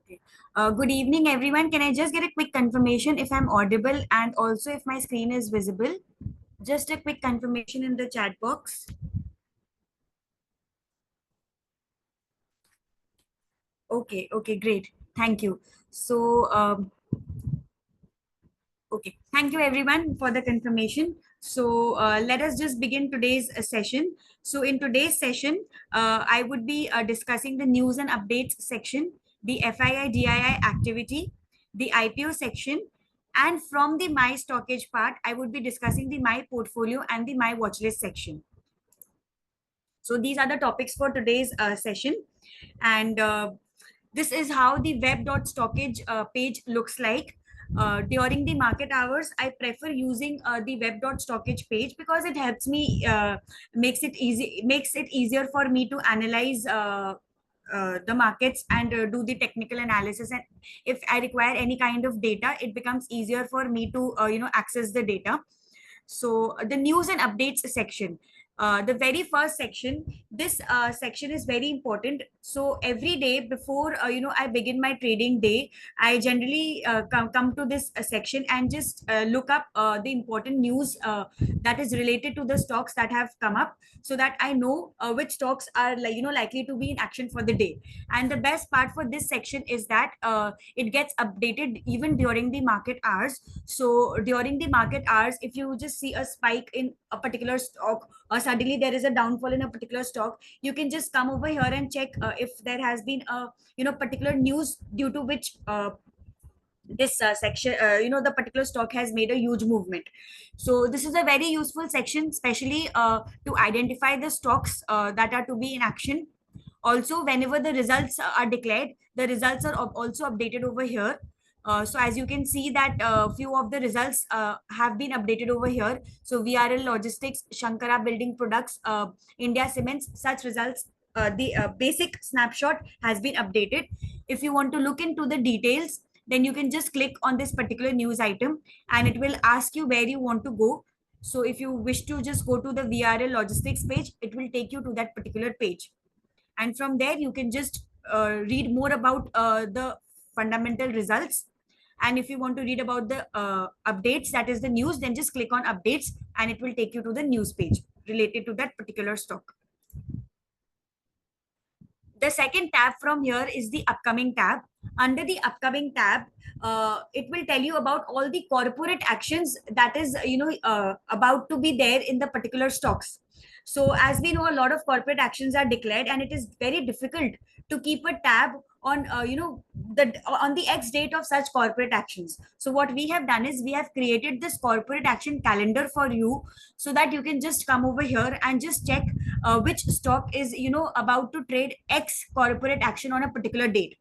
Okay. Good evening, everyone. Can I just get a quick confirmation if I'm audible and also if my screen is visible? Just a quick confirmation in the chat box. Okay, okay, great. Thank you. So, okay, thank you everyone for the confirmation. So, let us just begin today's session. So, in today's session, I would be discussing the news and updates section, the FII DII activity, the IPO section, and from the My Stockage part, I would be discussing the My Portfolio and the My Watchlist section. So, these are the topics for today's session. And this is how the web.stockage page looks like. During the market hours, I prefer using the web.stockage page because it helps me, makes it easier for me to analyze the markets and do the technical analysis. And if I require any kind of data, it becomes easier for me to access the data. So the news and updates section, the very first section, this section is very important. So every day before I begin my trading day, I generally come to this section and just look up the important news that is related to the stocks that have come up, so that I know which stocks are likely to be in action for the day. And the best part for this section is that it gets updated even during the market hours. So during the market hours, if you just see a spike in a particular stock, or suddenly there is a downfall in a particular stock, you can just come over here and check if there has been a particular news due to which this section, the particular stock has made a huge movement. So this is a very useful section, especially to identify the stocks that are to be in action. Also, whenever the results are declared, the results are also updated over here. So as you can see that few of the results have been updated over here. So VRL Logistics, Shankara Building Products, India Cements, such results, the basic snapshot has been updated. If you want to look into the details, then you can just click on this particular news item and it will ask you where you want to go. So if you wish to just go to the VRL Logistics page, it will take you to that particular page. And from there you can just read more about the fundamental results. And if you want to read about the updates, that is the news, then just click on updates and it will take you to the news page related to that particular stock. The second tab from here is the upcoming tab. Under the upcoming tab, it will tell you about all the corporate actions that is about to be there in the particular stocks. So as we know, a lot of corporate actions are declared and it is very difficult to keep a tab on the on the X date of such corporate actions. So what we have done is we have created this corporate action calendar for you, so that you can just come over here and just check which stock is about to trade X corporate action on a particular date.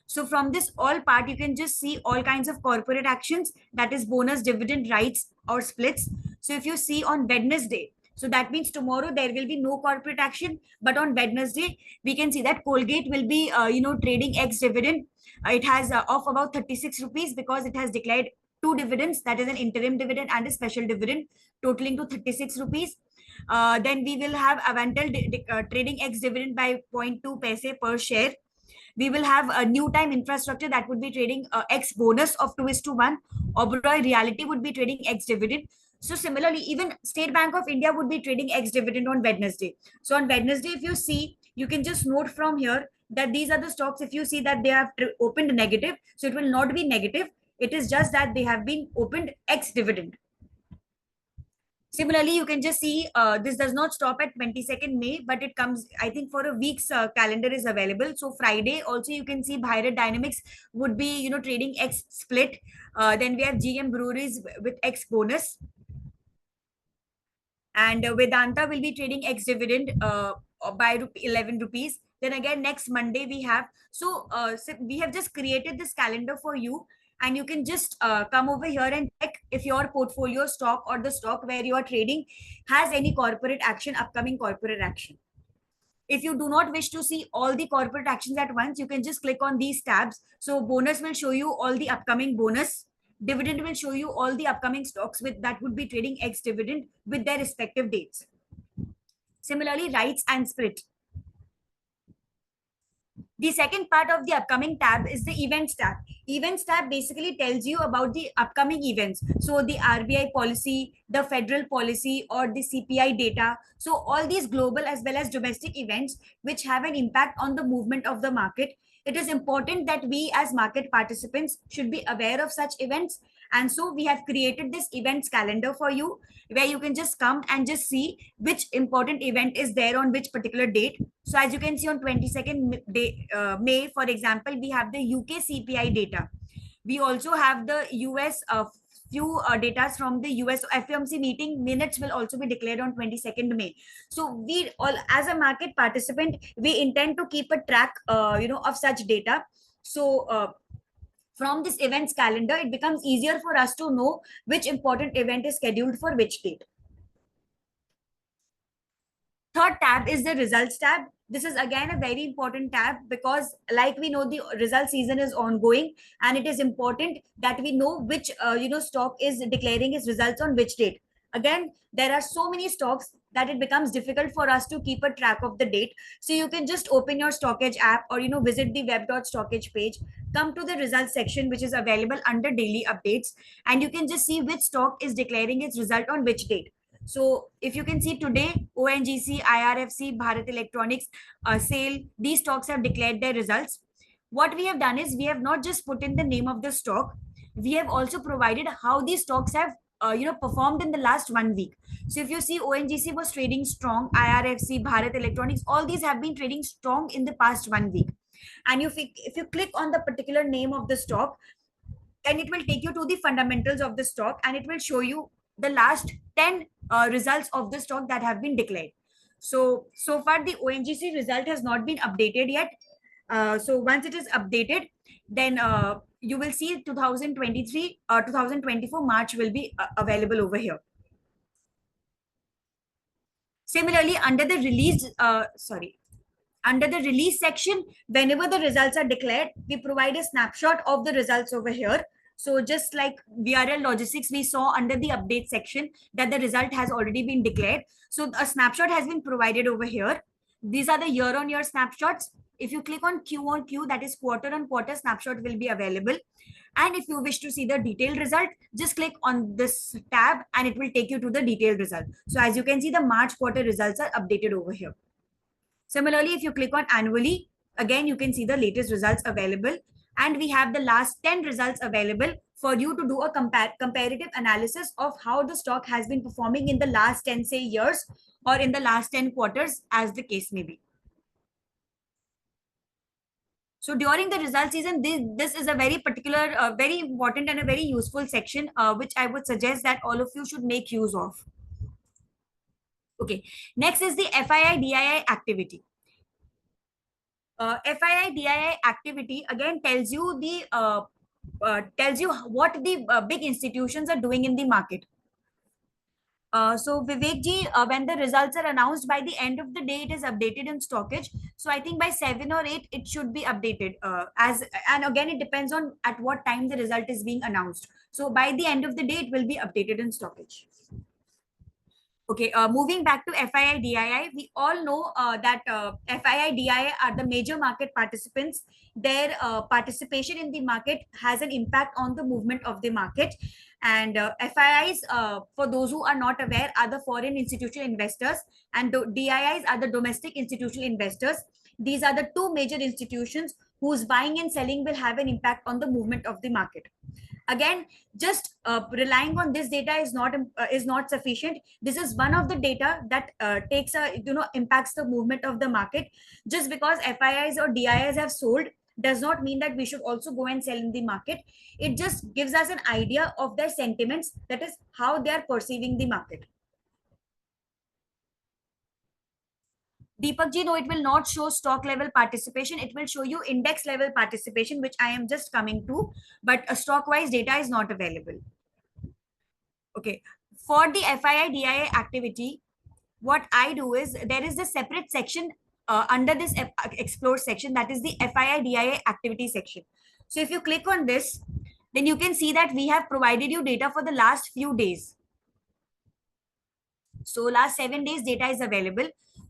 So from this all part, you can just see all kinds of corporate actions, that is bonus, dividend, rights, or splits. So if you see on Wednesday, so that means tomorrow there will be no corporate action, but on Wednesday we can see that Colgate will be trading X dividend. It has of about 36 rupees because it has declared two dividends, that is an interim dividend and a special dividend, totaling to 36 rupees. Then we will have Avantel trading X dividend by zero point 0.2 paise per share. We will have a new time infrastructure that would be trading X bonus of 2 is to 1. Oberoi Reality would be trading X dividend. So similarly, even State Bank of India would be trading X dividend on Wednesday. So on Wednesday, if you see, you can just note from here that these are the stocks. If you see that they have opened negative, so it will not be negative. It is just that they have been opened X dividend. Similarly, you can just see this does not stop at 22nd May, but it comes, I think, for a week's calendar is available. So Friday also you can see Bharat Dynamics would be, trading X split. Then we have GM Breweries with X bonus. And Vedanta will be trading X dividend by 11 rupees. Then again, next Monday we have, so we have just created this calendar for you, and you can just come over here and check if your portfolio stock or the stock where you are trading has any corporate action, upcoming corporate action. If you do not wish to see all the corporate actions at once, you can just click on these tabs. So bonus will show you all the upcoming bonus. Dividend will show you all the upcoming stocks with that would be trading X dividend with their respective dates. Similarly, rights and split. The second part of the upcoming tab is the events tab. Events tab basically tells you about the upcoming events. So the RBI policy, the federal policy, or the CPI data. So all these global as well as domestic events which have an impact on the movement of the market. It is important that we as market participants should be aware of such events. And so we have created this events calendar for you, where you can just come and just see which important event is there on which particular date. So as you can see on 22nd May, for example, we have the UK CPI data. We also have the US few data from the US FOMC meeting minutes will also be declared on 22nd May. So we all, as a market participant, we intend to keep a track, of such data. So from this events calendar, it becomes easier for us to know which important event is scheduled for which date. Third tab is the results tab. This is again a very important tab because, like we know, the result season is ongoing, and it is important that we know which stock is declaring its results on which date. Again, there are so many stocks that it becomes difficult for us to keep a track of the date. So you can just open your Stockage app, or visit the web.stockage page, come to the results section which is available under daily updates, and you can just see which stock is declaring its result on which date. So if you can see today, ONGC, IRFC, Bharat Electronics, SAIL, these stocks have declared their results. What we have done is we have not just put in the name of the stock, we have also provided how these stocks have performed in the last 1 week. So if you see, ONGC was trading strong, IRFC, Bharat Electronics, all these have been trading strong in the past 1 week. And if you click on the particular name of the stock, then it will take you to the fundamentals of the stock, and it will show you the last 10 results of the stock that have been declared. So far the ONGC result has not been updated yet. So once it is updated, then you will see 2023 or 2024 March will be available over here. Similarly, under the release section, whenever the results are declared, we provide a snapshot of the results over here. So just like VRL Logistics, we saw under the update section that the result has already been declared. So a snapshot has been provided over here. These are the year-on-year snapshots. If you click on Q-on-Q, that is quarter-on-quarter snapshot will be available. And if you wish to see the detailed result, just click on this tab and it will take you to the detailed result. So as you can see, the March quarter results are updated over here. Similarly, if you click on annually, again, you can see the latest results available. And we have the last 10 results available for you to do a comparative analysis of how the stock has been performing in the last 10, say, years, or in the last 10 quarters, as the case may be. So during the result season, this is a very particular, very important and a very useful section, which I would suggest that all of you should make use of. Okay, next is the FII-DII activity. FII-DII activity again tells you what the big institutions are doing in the market. So Vivek ji, when the results are announced, by the end of the day, it is updated in Stockage. So I think by 7 or 8, it should be updated. And again, it depends on at what time the result is being announced. So by the end of the day, it will be updated in Stockage. Okay, moving back to FII-DII, we all know that FII-DII are the major market participants. Their participation in the market has an impact on the movement of the market. And FIIs, for those who are not aware, are the foreign institutional investors, and DIIs are the domestic institutional investors. These are the two major institutions whose buying and selling will have an impact on the movement of the market. Again, just relying on this data is not sufficient. This is one of the data that impacts the movement of the market. Just because FIIs or DIIs have sold does not mean that we should also go and sell in the market. It just gives us an idea of their sentiments, that is how they are perceiving the market. Deepak ji, no, it will not show stock level participation. It will show you index level participation, which I am just coming to, but a stock wise data is not available. Okay. For the FII-DII activity, what I do is there is a separate section under this explore section, that is the FII-DII activity section. So if you click on this, then you can see that we have provided you data for the last few days. So last 7 days data is available.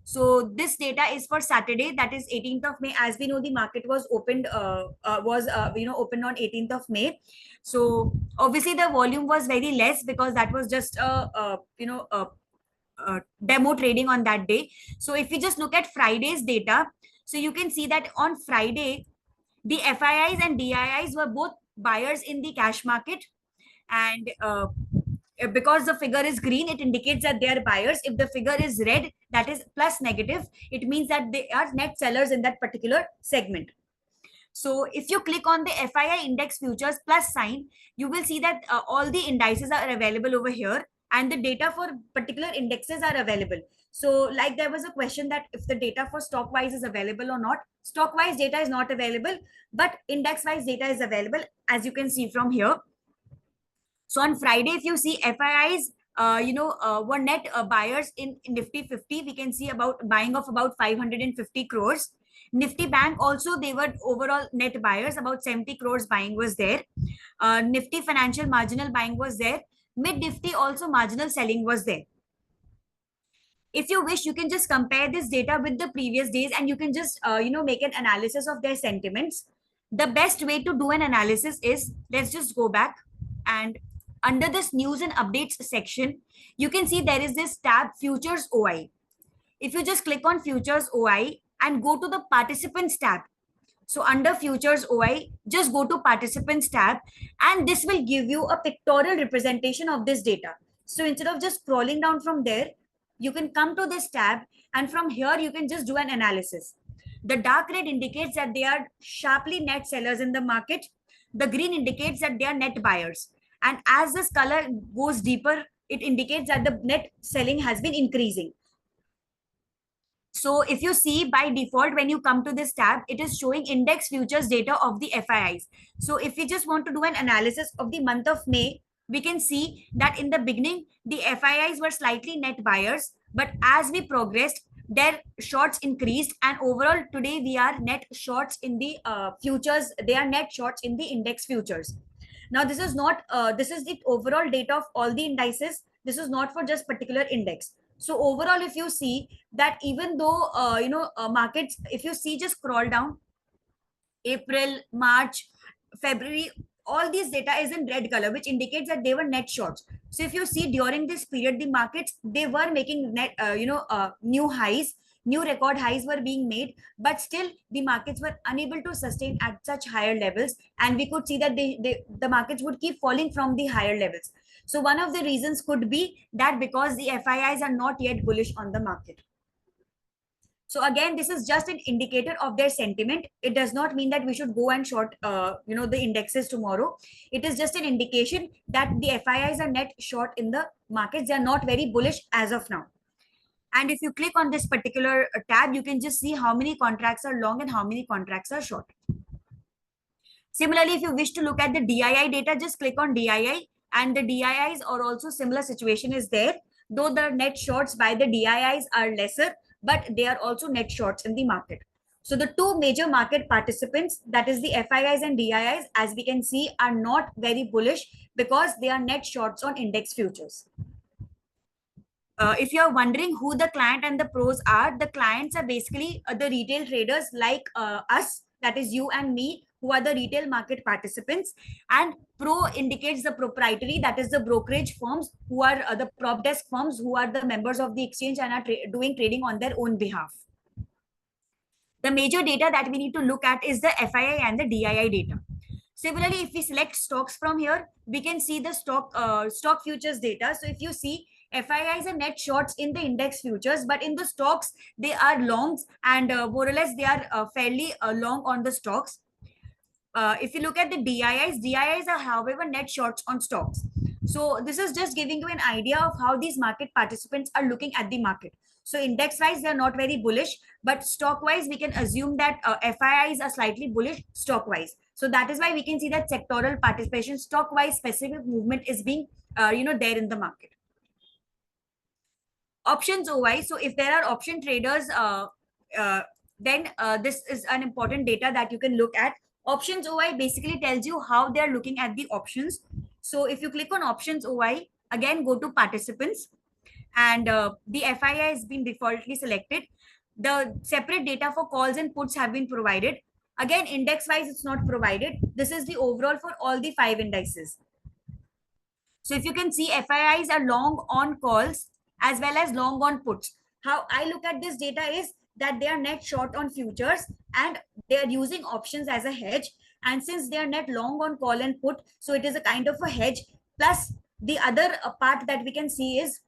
So this data is for Saturday, that is 18th of May. As we know, the market was opened opened on 18th of May. So obviously the volume was very less because that was just demo trading on that day. So if we just look at Friday's data, so you can see that on Friday the FIIs and DIIs were both buyers in the cash market, and because the figure is green, it indicates that they are buyers. If the figure is red, that is plus negative, it means that they are net sellers in that particular segment. So if you click on the FII index futures plus sign, you will see that all the indices are available over here, and the data for particular indexes are available. So like there was a question that if the data for stock wise is available or not. Stock wise data is not available, but index wise data is available, as you can see from here. So on Friday, if you see FIIs, were net buyers in Nifty 50. We can see about buying of about 550 crores. Nifty Bank also, they were overall net buyers, about 70 crores buying was there. Nifty Financial marginal buying was there. Mid Nifty also marginal selling was there. If you wish, you can just compare this data with the previous days, and you can just make an analysis of their sentiments. The best way to do an analysis is, let's just go back, and under this news and updates section, you can see there is this tab futures OI. If you just click on futures OI and go to the participants tab, so under futures OI, just go to participants tab, and this will give you a pictorial representation of this data. So instead of just scrolling down from there, you can come to this tab, and from here you can just do an analysis. The dark red indicates that they are sharply net sellers in the market. The green indicates that they are net buyers. And as this color goes deeper, it indicates that the net selling has been increasing. So if you see, by default, when you come to this tab, it is showing index futures data of the FIIs. So if we just want to do an analysis of the month of May, we can see that in the beginning, the FIIs were slightly net buyers, but as we progressed, their shorts increased, and overall today we are net shorts in the futures. They are net shorts in the index futures. Now this is not this is the overall data of all the indices. This is not for just particular index. So overall, if you see that even though markets, if you see, just scroll down, April, March, February, all these data is in red color, which indicates that they were net shorts. So if you see during this period, the markets, they were making net new highs, new record highs were being made, but still the markets were unable to sustain at such higher levels, and we could see that the markets would keep falling from the higher levels. So one of the reasons could be that because the FIIs are not yet bullish on the market. So again, this is just an indicator of their sentiment. It does not mean that we should go and short, the indexes tomorrow. It is just an indication that the FIIs are net short in the markets. They are not very bullish as of now. And if you click on this particular tab, you can just see how many contracts are long and how many contracts are short. Similarly, if you wish to look at the DII data, just click on DII, and the DIIs are also similar situation is there. Though the net shorts by the DIIs are lesser, but they are also net shorts in the market. So the two major market participants, that is the FIIs and DIIs, as we can see, are not very bullish because they are net shorts on index futures. If you're wondering who the client and the pros are, the clients are basically the retail traders like us, that is you and me, who are the retail market participants. And pro indicates the proprietary, that is the brokerage firms, who are the prop desk firms, who are the members of the exchange and are doing trading on their own behalf. The major data that we need to look at is the FII and the DII data. Similarly, if we select stocks from here, we can see the stock futures data. So if you see, FIIs are net shorts in the index futures, but in the stocks, they are longs, and more or less they are fairly long on the stocks. If you look at the DIIs are, however, net shorts on stocks. So this is just giving you an idea of how these market participants are looking at the market. So index wise, they're not very bullish, but stock wise, we can assume that FIIs are slightly bullish stock wise. So that is why we can see that sectoral participation, stock wise specific movement is being, there in the market. Options OI. So if there are option traders, then this is an important data that you can look at. Options OI basically tells you how they're looking at the options. So if you click on options OI, again, go to participants. and the FII has been defaultly selected. The separate data for calls and puts have been provided. Again, index wise, it's not provided. This is the overall for all the 5 indices. So if you can see, FIIs are long on calls as well as long on puts. How I look at this data is that they are net short on futures and they are using options as a hedge. And since they are net long on call and put, so it is a kind of a hedge. Plus, the other part that we can see is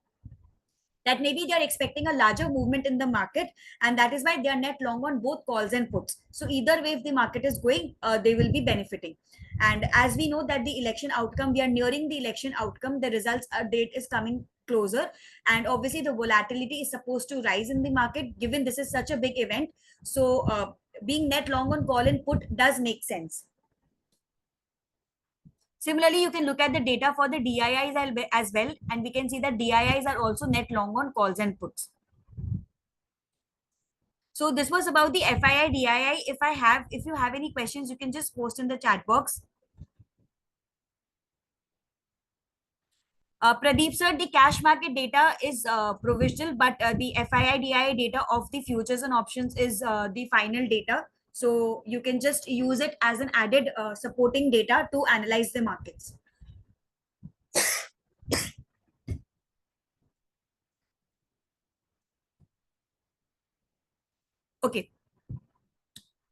that maybe they are expecting a larger movement in the market, and that is why they are net long on both calls and puts. So either way, if the market is going, they will be benefiting. And as we know that the election outcome, we are nearing the election outcome, the results date is coming closer, and obviously the volatility is supposed to rise in the market given this is such a big event. So being net long on call and put does make sense. Similarly, you can look at the data for the DIIs as well, and we can see that DIIs are also net long on calls and puts. So this was about the FII, DII. If you have any questions, you can just post in the chat box. Pradeep sir, the cash market data is provisional, but the FII, DII data of the futures and options is the final data. So you can just use it as an added supporting data to analyze the markets. Okay.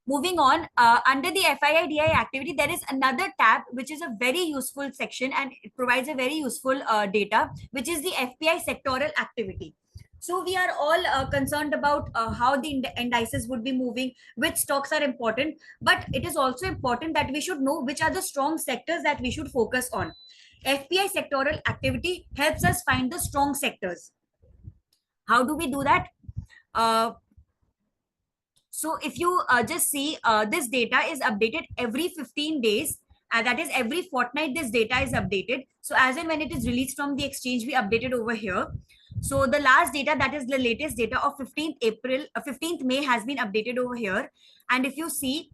Moving on, under the FII activity, there is another tab which is a very useful section and it provides a very useful data, which is the FPI sectoral activity. So we are all concerned about how the indices would be moving, which stocks are important, but it is also important that we should know which are the strong sectors that we should focus on. FPI sectoral activity helps us find the strong sectors. How do we do that? So if you just see, this data is updated every 15 days. That is every fortnight this data is updated. So as and when it is released from the exchange, we update it over here. So the last data, that is the latest data of 15th May has been updated over here. And if you see,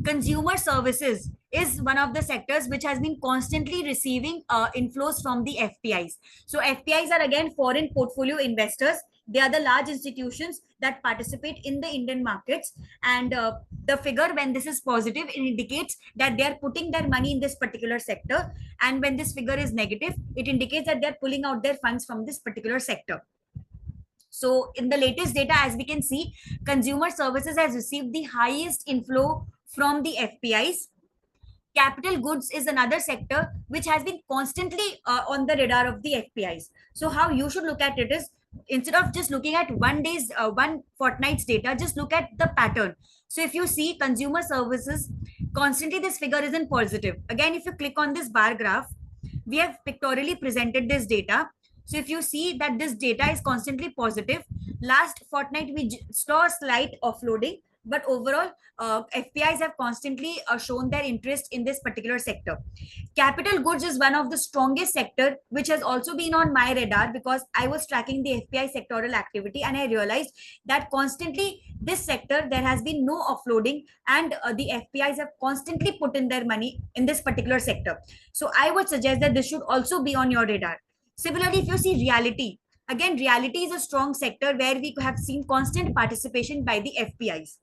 consumer services is one of the sectors which has been constantly receiving inflows from the FPIs. So FPIs are again foreign portfolio investors. They are the large institutions that participate in the Indian markets, and the figure when this is positive, it indicates that they are putting their money in this particular sector, and when this figure is negative, it indicates that they are pulling out their funds from this particular sector. So in the latest data, as we can see, consumer services has received the highest inflow from the FPIs. Capital goods is another sector which has been constantly on the radar of the FPIs. So how you should look at it is, instead of just looking at one fortnight's data, just look at the pattern. So if you see consumer services, constantly this figure is in positive. Again, if you click on this bar graph, we have pictorially presented this data. So if you see that this data is constantly positive, last fortnight we saw a slight offloading, but overall FPIs have constantly shown their interest in this particular sector. Capital goods is one of the strongest sector which has also been on my radar, because I was tracking the FPI sectoral activity and I realized that constantly this sector there has been no offloading, and the FPIs have constantly put in their money in this particular sector. So I would suggest that this should also be on your radar. Similarly, if you see reality, again reality is a strong sector where we have seen constant participation by the FPIs.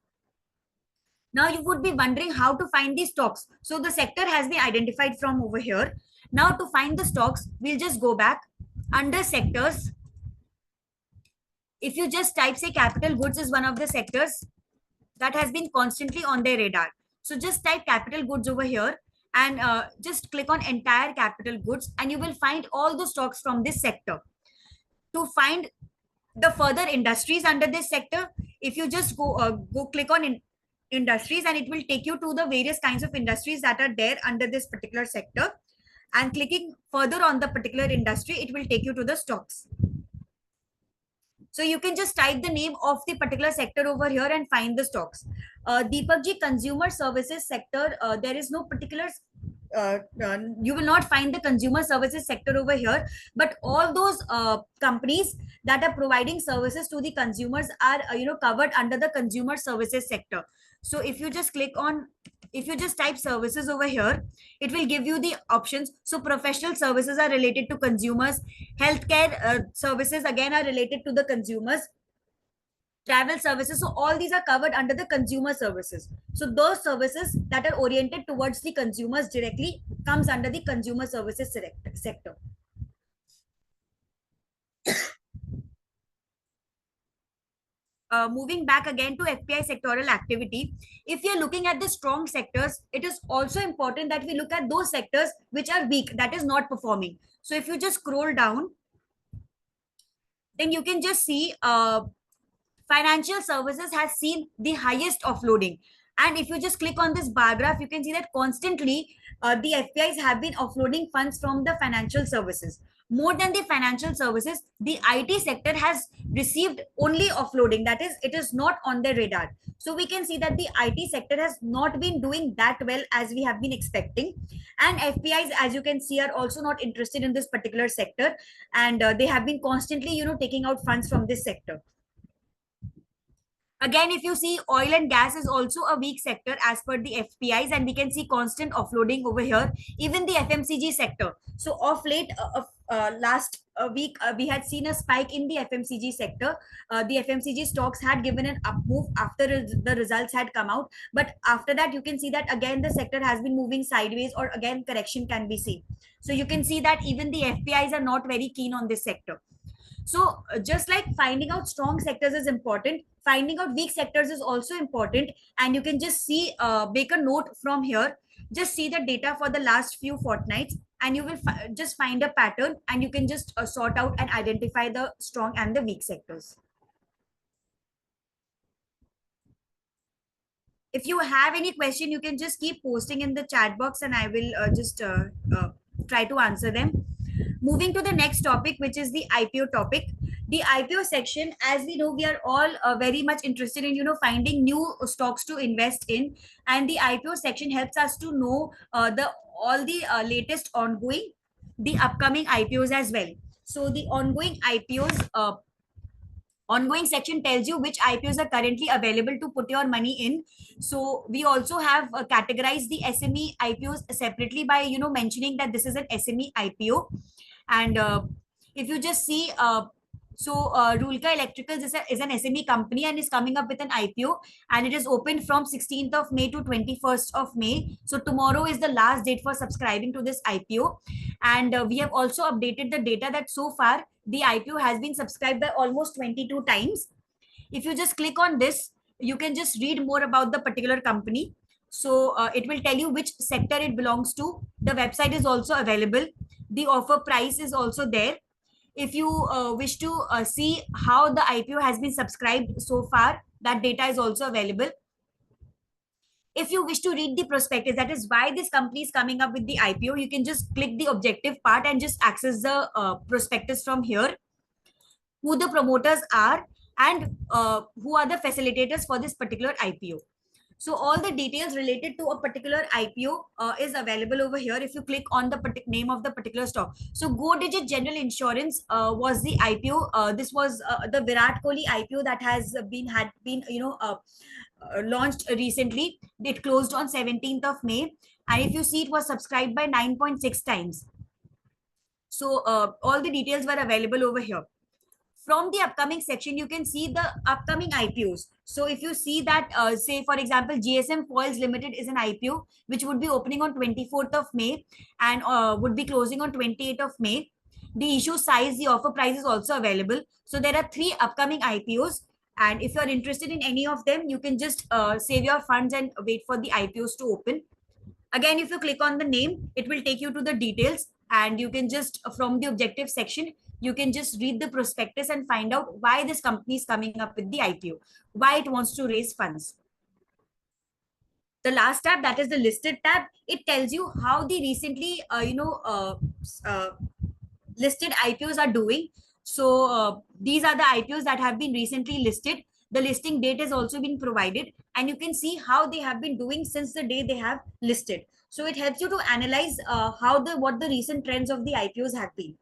Now you would be wondering how to find these stocks. So the sector has been identified from over here. Now to find the stocks, we'll just go back under sectors. If you just type, say, capital goods is one of the sectors that has been constantly on their radar. So just type capital goods over here and just click on entire capital goods, and you will find all the stocks from this sector. To find the further industries under this sector, if you just go click on industries, and it will take you to the various kinds of industries that are there under this particular sector, and clicking further on the particular industry, it will take you to the stocks. So you can just type the name of the particular sector over here and find the stocks. Deepak ji, consumer services sector, there is no particular you will not find the consumer services sector over here, but all those companies that are providing services to the consumers are covered under the consumer services sector. So if you just click on, if you just type services over here, it will give you the options. So professional services are related to consumers, healthcare services again are related to the consumers, travel services, so all these are covered under the consumer services. So those services that are oriented towards the consumers directly comes under the consumer services sector. Moving back again to FPI sectoral activity, if you're looking at the strong sectors, it is also important that we look at those sectors which are weak, that is not performing. So if you just scroll down, then you can just see financial services has seen the highest offloading. And if you just click on this bar graph, you can see that constantly the FPIs have been offloading funds from the financial services. More than the financial services, the IT sector has received only offloading. That is, it is not on their radar. So we can see that the IT sector has not been doing that well as we have been expecting. And FPIs, as you can see, are also not interested in this particular sector. And they have been constantly, taking out funds from this sector. Again, if you see, oil and gas is also a weak sector as per the FPIs, and we can see constant offloading over here. Even the FMCG sector. So of late, last week, we had seen a spike in the FMCG sector. The FMCG stocks had given an up move after the results had come out. But after that, you can see that again, the sector has been moving sideways, or again, correction can be seen. So you can see that even the FPIs are not very keen on this sector. So just like finding out strong sectors is important, finding out weak sectors is also important. And you can just see, make a note from here, just see the data for the last few fortnights, and you will just find a pattern, and you can just sort out and identify the strong and the weak sectors. If you have any question, you can just keep posting in the chat box, and I will just try to answer them. Moving to the next topic, which is the IPO topic. The IPO section, as we know, we are all very much interested in finding new stocks to invest in, and the IPO section helps us to know the all the latest ongoing, the upcoming IPOs as well. So the ongoing section tells you which IPOs are currently available to put your money in. So we also have categorized the SME IPOs separately by mentioning that this is an SME IPO. And if you just see, Rulka Electricals is an SME company and is coming up with an IPO, and it is open from 16th of May to 21st of May. So tomorrow is the last date for subscribing to this IPO. And we have also updated the data that so far the IPO has been subscribed by almost 22 times. If you just click on this, you can just read more about the particular company. So it will tell you which sector it belongs to. The website is also available. The offer price is also there. If you wish to see how the IPO has been subscribed so far, that data is also available. If you wish to read the prospectus, that is why this company is coming up with the IPO, you can just click the objective part and just access the prospectus from here, who the promoters are, and who are the facilitators for this particular IPO. So all the details related to a particular IPO is available over here if you click on the name of the particular stock. So Go Digit General Insurance was the IPO. This was the Virat Kohli IPO that has been launched recently. It closed on 17th of May, and if you see, it was subscribed by 9.6 times. So all the details were available over here. From the upcoming section, you can see the upcoming IPOs. So if you see that, say for example, GSM Foils Limited is an IPO which would be opening on 24th of May and would be closing on 28th of May. The issue size, the offer price is also available. So there are 3 upcoming IPOs, and if you are interested in any of them, you can just save your funds and wait for the IPOs to open. Again, if you click on the name, it will take you to the details, and you can just, from the objective section, you can just read the prospectus and find out why this company is coming up with the IPO, why it wants to raise funds. The last tab, that is the listed tab, it tells you how the recently listed IPOs are doing. So these are the IPOs that have been recently listed. The listing date has also been provided, and you can see how they have been doing since the day they have listed. So it helps you to analyze what the recent trends of the IPOs have been.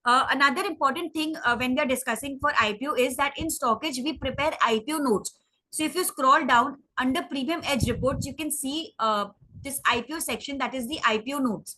Another important thing when we are discussing for IPO is that in Stockage we prepare IPO notes. So if you scroll down under Premium Edge reports, you can see this IPO section, that is the IPO notes.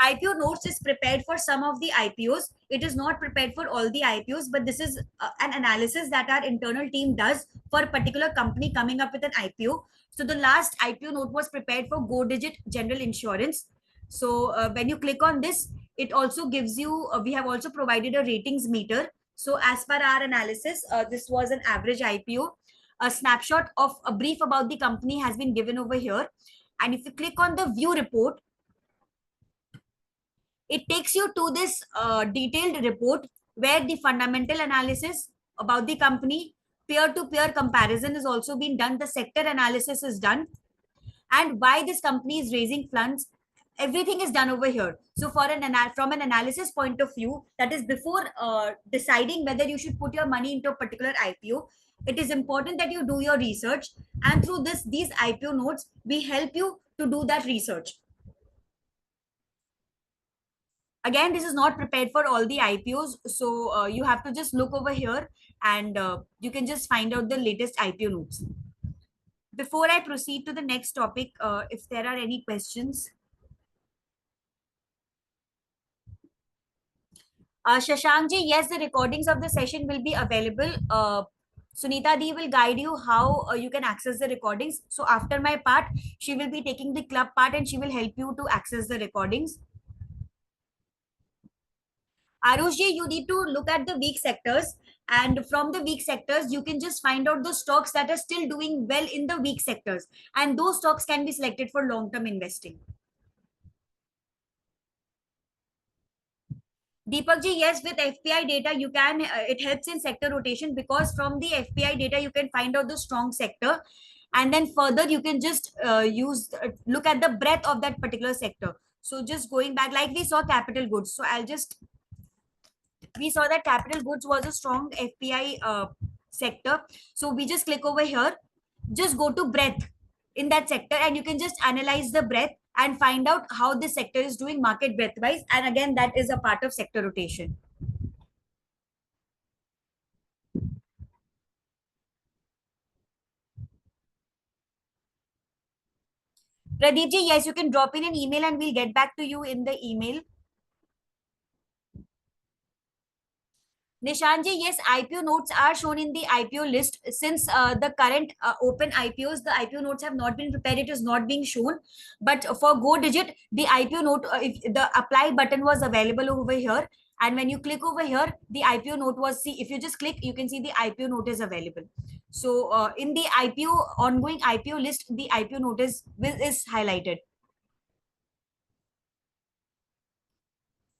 IPO notes is prepared for some of the IPOs. It is not prepared for all the IPOs, but this is an analysis that our internal team does for a particular company coming up with an IPO. So the last IPO note was prepared for Go Digit General Insurance. So when you click on this, it also gives you, we have also provided a ratings meter. So as per our analysis, this was an average IPO. A snapshot of a brief about the company has been given over here. And if you click on the view report, it takes you to this detailed report where the fundamental analysis about the company, peer-to-peer comparison is also being done, the sector analysis is done, and why this company is raising funds. Everything is done over here. So for from an analysis point of view, that is before deciding whether you should put your money into a particular IPO, it is important that you do your research, and through these IPO notes we help you to do that research. Again, this is not prepared for all the IPOs, so you have to just look over here, and you can just find out the latest IPO notes. Before I proceed to the next topic, if there are any questions. Shashank ji, yes, the recordings of the session will be available. Sunita Di will guide you how you can access the recordings. So after my part, she will be taking the club part and she will help you to access the recordings. Arushji, you need to look at the weak sectors, and from the weak sectors, you can just find out the stocks that are still doing well in the weak sectors, and those stocks can be selected for long-term investing. Deepak ji, yes, with FPI data, you can, it helps in sector rotation, because from the FPI data, you can find out the strong sector. And then further, you can just look at the breadth of that particular sector. So just going back, like we saw capital goods. So we saw that capital goods was a strong FPI sector. So we just click over here, just go to breadth in that sector, and you can just analyze the breadth and find out how this sector is doing market breadth wise. And again, that is a part of sector rotation. Pradeep ji, yes, you can drop in an email and we'll get back to you in the email. Nishanji, yes, IPO notes are shown in the IPO list. Since the current open IPOs, the IPO notes have not been prepared, it is not being shown. But for Go Digit, the IPO note, if the apply button was available over here, and when you click over here, the IPO note was, see, if you just click, you can see the IPO note is available. So in the IPO, ongoing IPO list, the IPO notice is highlighted.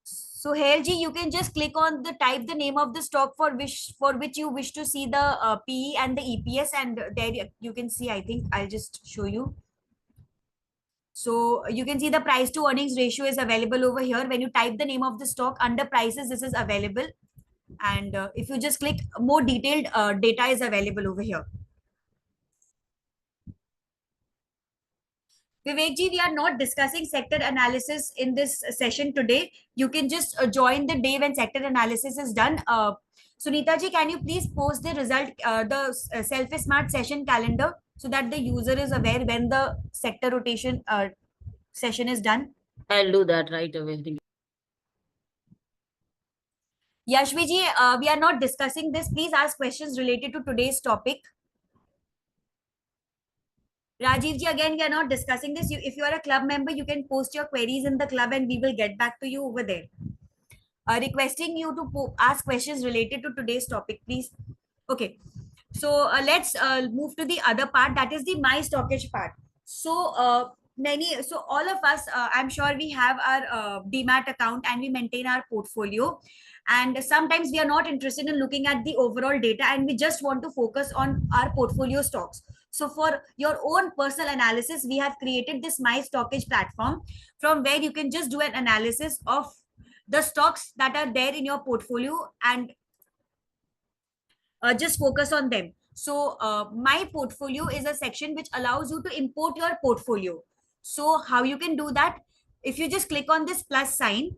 So here, Ji, you can just click on type the name of the stock for which you wish to see the PE and the EPS, and there you can see. I think I'll just show you. So you can see the price to earnings ratio is available over here. When you type the name of the stock under prices, this is available, and if you just click, more detailed data is available over here. Vivek ji, we are not discussing sector analysis in this session today. You can just join the day when sector analysis is done. Sunita ji, can you please post the result, the Self-Smart session calendar, so that the user is aware when the sector rotation session is done? I'll do that right away. Yashvi ji, we are not discussing this. Please ask questions related to today's topic. Rajiv ji, again, we are not discussing this. If you are a club member, you can post your queries in the club and we will get back to you over there. Requesting you to ask questions related to today's topic, please. Okay. So let's move to the other part, that is the My Stockage part. So so all of us, I'm sure we have our DMAT account and we maintain our portfolio. And sometimes we are not interested in looking at the overall data and we just want to focus on our portfolio stocks. So for your own personal analysis, we have created this My Stockage platform, from where you can just do an analysis of the stocks that are there in your portfolio and just focus on them. So my portfolio is a section which allows you to import your portfolio. So how you can do that? If you just click on this plus sign,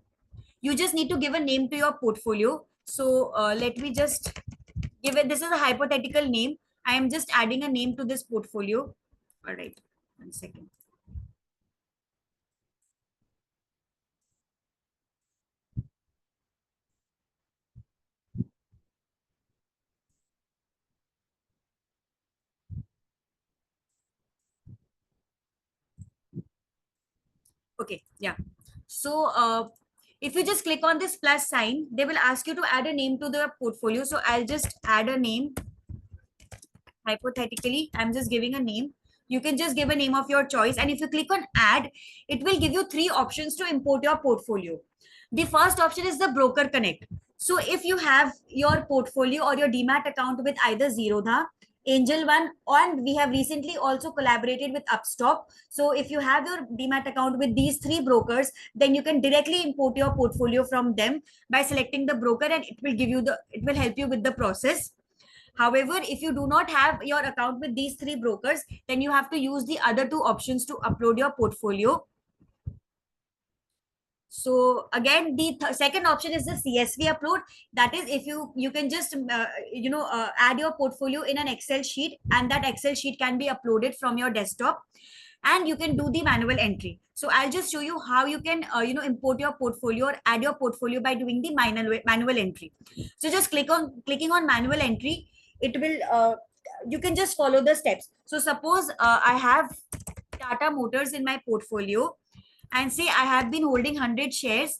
you just need to give a name to your portfolio. So let me just give it, this is a hypothetical name. I am just adding a name to this portfolio. All right, 1 second. Okay, yeah. So if you just click on this plus sign, they will ask you to add a name to the portfolio. So I'll just add a name. Hypothetically, I'm just giving a name. You can just give a name of your choice. And if you click on add, it will give you 3 options to import your portfolio. The first option is the broker connect. So if you have your portfolio or your demat account with either Zerodha, Angel One, and we have recently also collaborated with Upstock. So if you have your demat account with these 3 brokers, then you can directly import your portfolio from them by selecting the broker, and it will help you with the process. However, if you do not have your account with these 3 brokers, then you have to use the other 2 options to upload your portfolio. So again, the second option is the CSV upload. That is, if you can just add your portfolio in an Excel sheet, and that Excel sheet can be uploaded from your desktop, and you can do the manual entry. So I'll just show you how you can import your portfolio or add your portfolio by doing the manual entry. So just clicking on manual entry, it will you can just follow the steps. So suppose I have Tata Motors in my portfolio, and say I have been holding 100 shares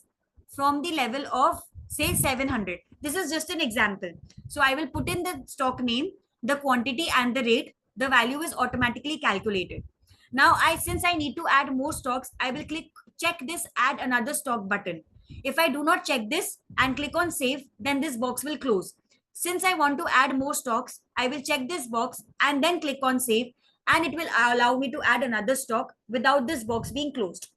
from the level of say 700. This is just an example. So I will put in the stock name, the quantity and the rate. The value is automatically calculated. Now since I need to add more stocks, I will check this add another stock button. If I do not check this and click on save, then this box will close. Since I want to add more stocks, I will check this box and then click on save, and it will allow me to add another stock without this box being closed.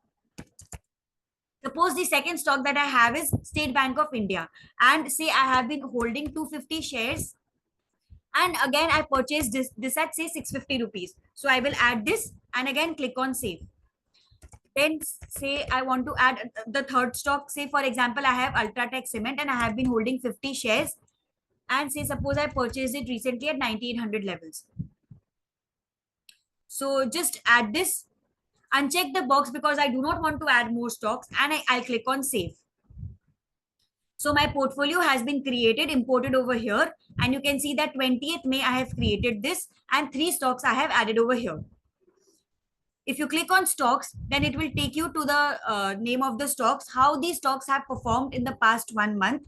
Suppose the second stock that I have is State Bank of India, and say I have been holding 250 shares, and again I purchased this at say 650 rupees. So I will add this and again click on save. Then say I want to add the third stock. Say for example, I have Ultratech Cement and I have been holding 50 shares, and say suppose I purchased it recently at 9800 levels. So just add this, uncheck the box because I do not want to add more stocks, and I'll click on save. So my portfolio has been created, imported over here, and you can see that 20th May I have created this, and 3 stocks I have added over here. If you click on stocks, then it will take you to the name of the stocks, how these stocks have performed in the past 1 month.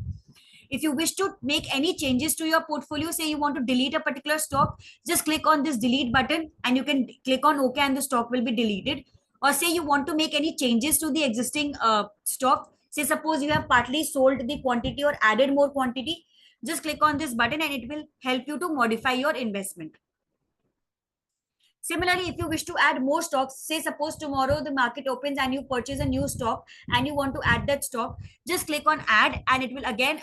If you wish to make any changes to your portfolio, say you want to delete a particular stock, just click on this delete button and you can click on OK and the stock will be deleted. Or say you want to make any changes to the existing stock, say suppose you have partly sold the quantity or added more quantity, just click on this button and it will help you to modify your investment. Similarly, if you wish to add more stocks, say suppose tomorrow the market opens and you purchase a new stock and you want to add that stock, just click on add and it will again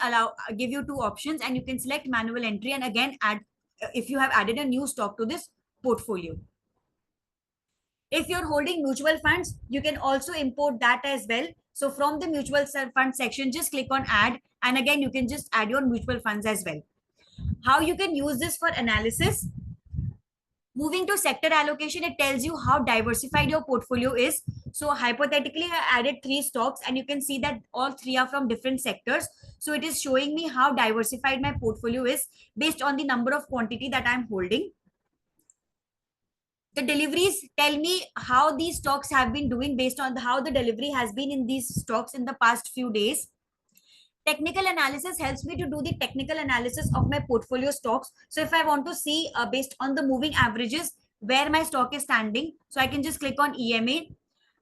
give you 2 options, and you can select manual entry and again add if you have added a new stock to this portfolio. If you're holding mutual funds, you can also import that as well. So from the mutual fund section, just click on add and again you can just add your mutual funds as well. How you can use this for analysis? Moving to sector allocation, it tells you how diversified your portfolio is. So hypothetically, I added 3 stocks and you can see that all 3 are from different sectors. So it is showing me how diversified my portfolio is based on the number of quantity that I'm holding. The deliveries tell me how these stocks have been doing based on how the delivery has been in these stocks in the past few days. Technical analysis helps me to do the technical analysis of my portfolio stocks. So if I want to see based on the moving averages where my stock is standing, so I can just click on EMA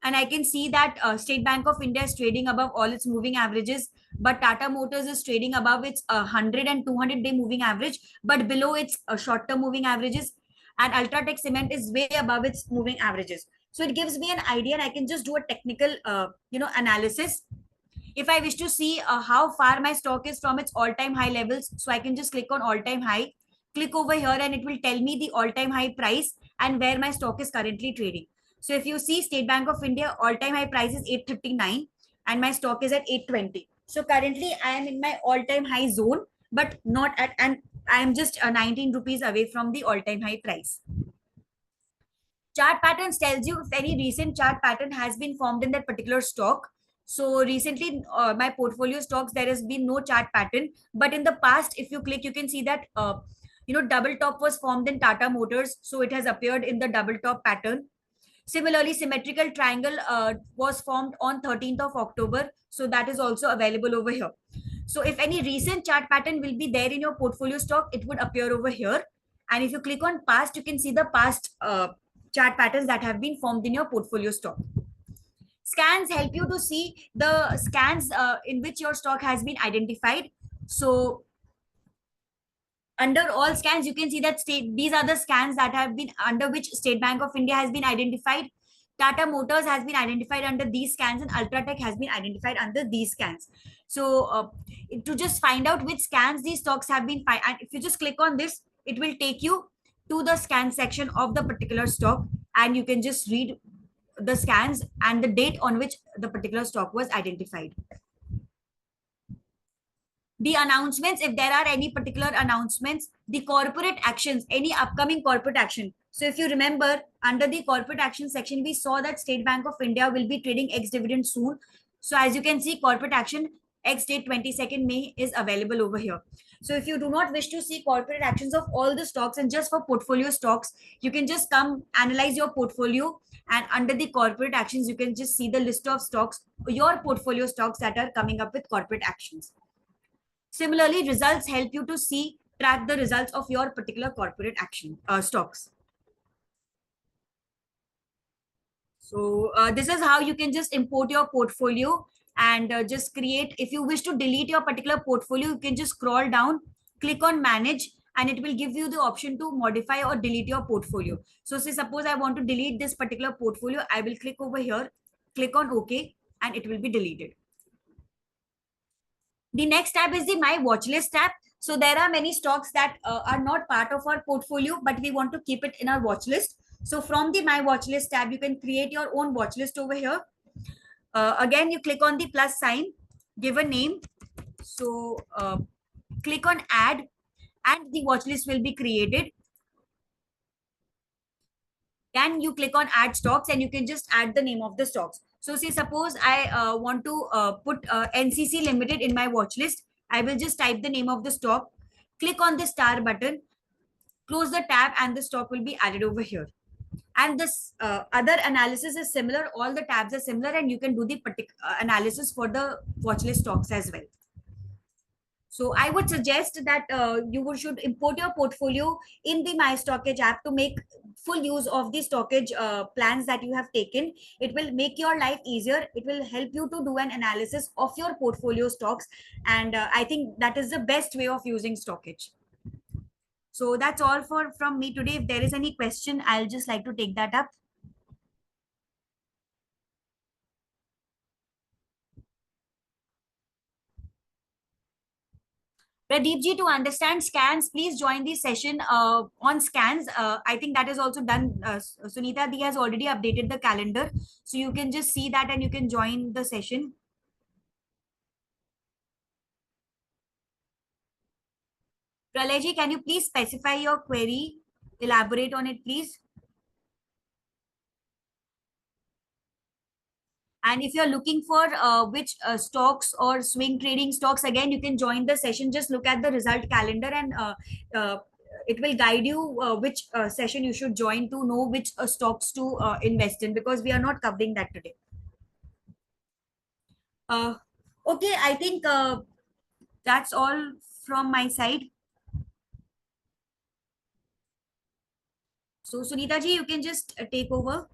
and I can see that State Bank of India is trading above all its moving averages, but Tata Motors is trading above its 100 and 200 day moving average, but below its short-term moving averages, and Ultratech Cement is way above its moving averages. So it gives me an idea and I can just do a technical analysis. If I wish to see how far my stock is from its all-time high levels, so I can just click on all-time high click over here and it will tell me the all-time high price and where my stock is currently trading. So if you see State Bank of India all-time high price is 839 and my stock is at 820. So currently I am in my all-time high zone, but not at, and I am just 19 rupees away from the all-time high price. Chart patterns tells you if any recent chart pattern has been formed in that particular stock. So recently, my portfolio stocks, there has been no chart pattern. But in the past, if you click, you can see that, double top was formed in Tata Motors. So it has appeared in the double top pattern. Similarly, symmetrical triangle was formed on 13th of October. So that is also available over here. So if any recent chart pattern will be there in your portfolio stock, it would appear over here. And if you click on past, you can see the past chart patterns that have been formed in your portfolio stock. Scans help you to see the scans in which your stock has been identified. So under all scans, you can see that these are the scans that have been under which State Bank of India has been identified. Tata Motors has been identified under these scans and Ultratech has been identified under these scans. So to just find out which scans these stocks have been, and if you just click on this, it will take you to the scan section of the particular stock and you can just read the scans and the date on which the particular stock was identified. The announcements, if there are any particular announcements, the corporate actions, any upcoming corporate action. So if you remember, under the corporate action section, we saw that State Bank of India will be trading ex-dividend soon. So as you can see, corporate action X date 22nd May is available over here. So if you do not wish to see corporate actions of all the stocks and just for portfolio stocks, you can just come analyze your portfolio, and under the corporate actions, you can just see the list of stocks, your portfolio stocks that are coming up with corporate actions. Similarly, results help you to track the results of your particular corporate action stocks. So this is how you can just import your portfolio and just create. If you wish to delete your particular portfolio, you can just scroll down, click on manage, and it will give you the option to modify or delete your portfolio. So say suppose I want to delete this particular portfolio, I will click over here, click on OK, and it will be deleted. The next tab is the My Watchlist tab. So there are many stocks that are not part of our portfolio, but we want to keep it in our watch list. So from the My Watchlist tab, you can create your own watch list over here. Again, you click on the plus sign, give a name. So click on add and the watch list will be created. Then you click on add stocks and you can just add the name of the stocks. So say suppose I want to put NCC Limited in my watch list. I will just type the name of the stock, click on the star button, close the tab and the stock will be added over here. And this other analysis is similar. All the tabs are similar and you can do the analysis for the watch list stocks as well. So I would suggest that you should import your portfolio in the My Stockage app to make full use of the stockage plans that you have taken. It will make your life easier. It will help you to do an analysis of your portfolio stocks. And I think that is the best way of using stockage. So that's all from me today. If there is any question, I'll just like to take that up. Pradeep ji, to understand scans, please join the session on scans. I think that is also done. Sunita Di has already updated the calendar. So you can just see that and you can join the session. Pralay ji, can you please specify your query? Elaborate on it, please. And if you're looking for which stocks or swing trading stocks, again, you can join the session. Just look at the result calendar and it will guide you which session you should join to know which stocks to invest in, because we are not covering that today. Okay, I think that's all from my side. So Sunita ji, you can just take over.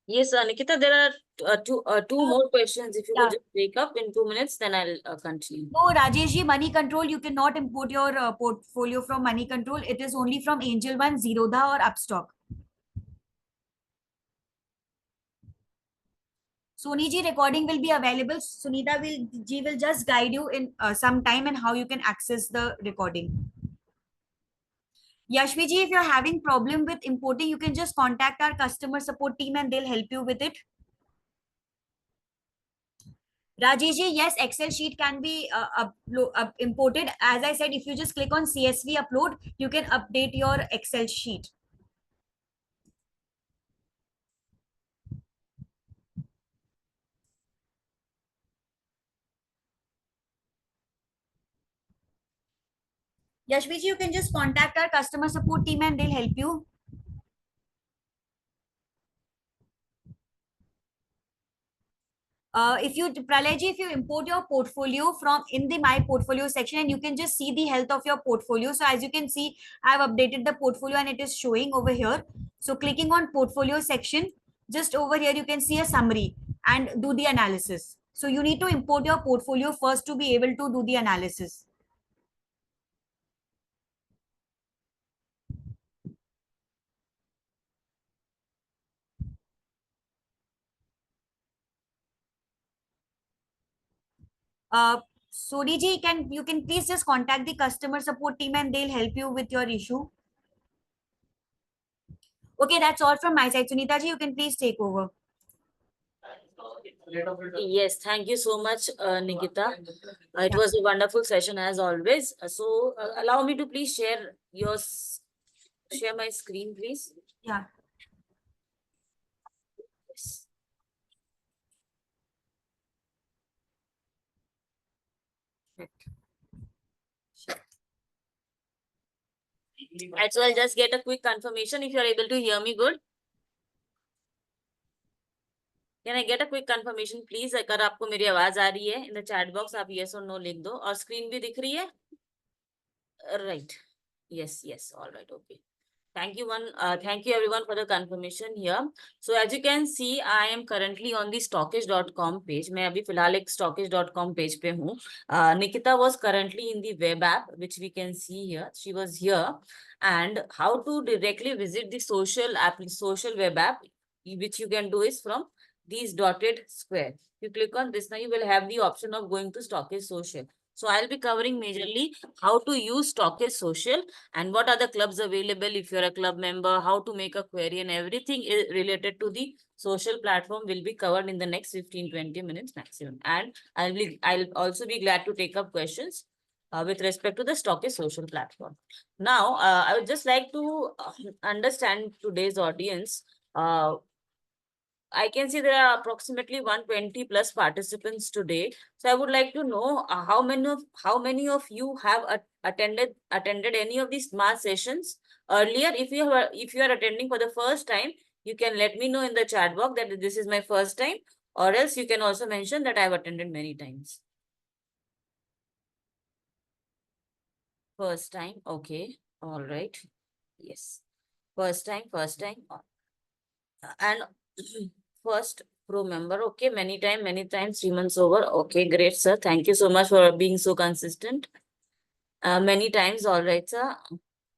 Yes, Nikita, there are two more questions. If you could just break up in 2 minutes, then I'll continue. No, Rajesh ji, Money Control, you cannot import your portfolio from Money Control. It is only from Angel One, Zerodha or Upstock. Sony ji, recording will be available. Sunita will just guide you in some time and how you can access the recording. Yashvi ji, if you're having problem with importing, you can just contact our customer support team and they'll help you with it. Rajesh ji, yes, Excel sheet can be imported. As I said, if you just click on CSV upload, you can update your Excel sheet. Yashvi ji, you can just contact our customer support team and they'll help you. If you, Pralay ji, if you import your portfolio from in the My Portfolio section, and you can just see the health of your portfolio. So as you can see, I've updated the portfolio and it is showing over here. So clicking on portfolio section, just over here, you can see a summary and do the analysis. So you need to import your portfolio first to be able to do the analysis. Sodi ji, you can please just contact the customer support team and they'll help you with your issue. Okay, that's all from my side. Sunita ji, you can please take over. Yes, thank you so much, Nikita. It was a wonderful session as always. So allow me to please share my screen, please. Yeah. Yes. Right, so I'll just get a quick confirmation if you're able to hear me good. Can I get a quick confirmation, please? अगर आपको मेरी आवाज आ रही है, in the chat box आप yes or no लिख दो और screen भी दिख रही है? Right. Yes, yes. All right. Okay. Thank you everyone for the confirmation here. So as you can see, I am currently on the stockish.com page. मैं अभी फिलहाल एक stockish.com page पे हूँ. Nikita was currently in the web app, which we can see here. She was here. And how to directly visit the social web app, which you can do is from these dotted square. You click on this, now you will have the option of going to Stockish Social. So I'll be covering majorly how to use Stockish Social and what are the clubs available if you're a club member, how to make a query, and everything related to the social platform will be covered in the next 15-20 minutes maximum. And I'll also be glad to take up questions with respect to the Stockish Social platform. Now, I would just like to understand today's audience. I can see there are approximately 120 plus participants today. So I would like to know how many of you have attended any of these smart sessions earlier. If you are attending for the first time, you can let me know in the chat box that this is my first time, or else you can also mention that I have attended many times. First time, okay, all right, yes, first time, and first pro member, okay, many times, 3 months over, okay, great, sir. Thank you so much for being so consistent. Many times, all right, sir.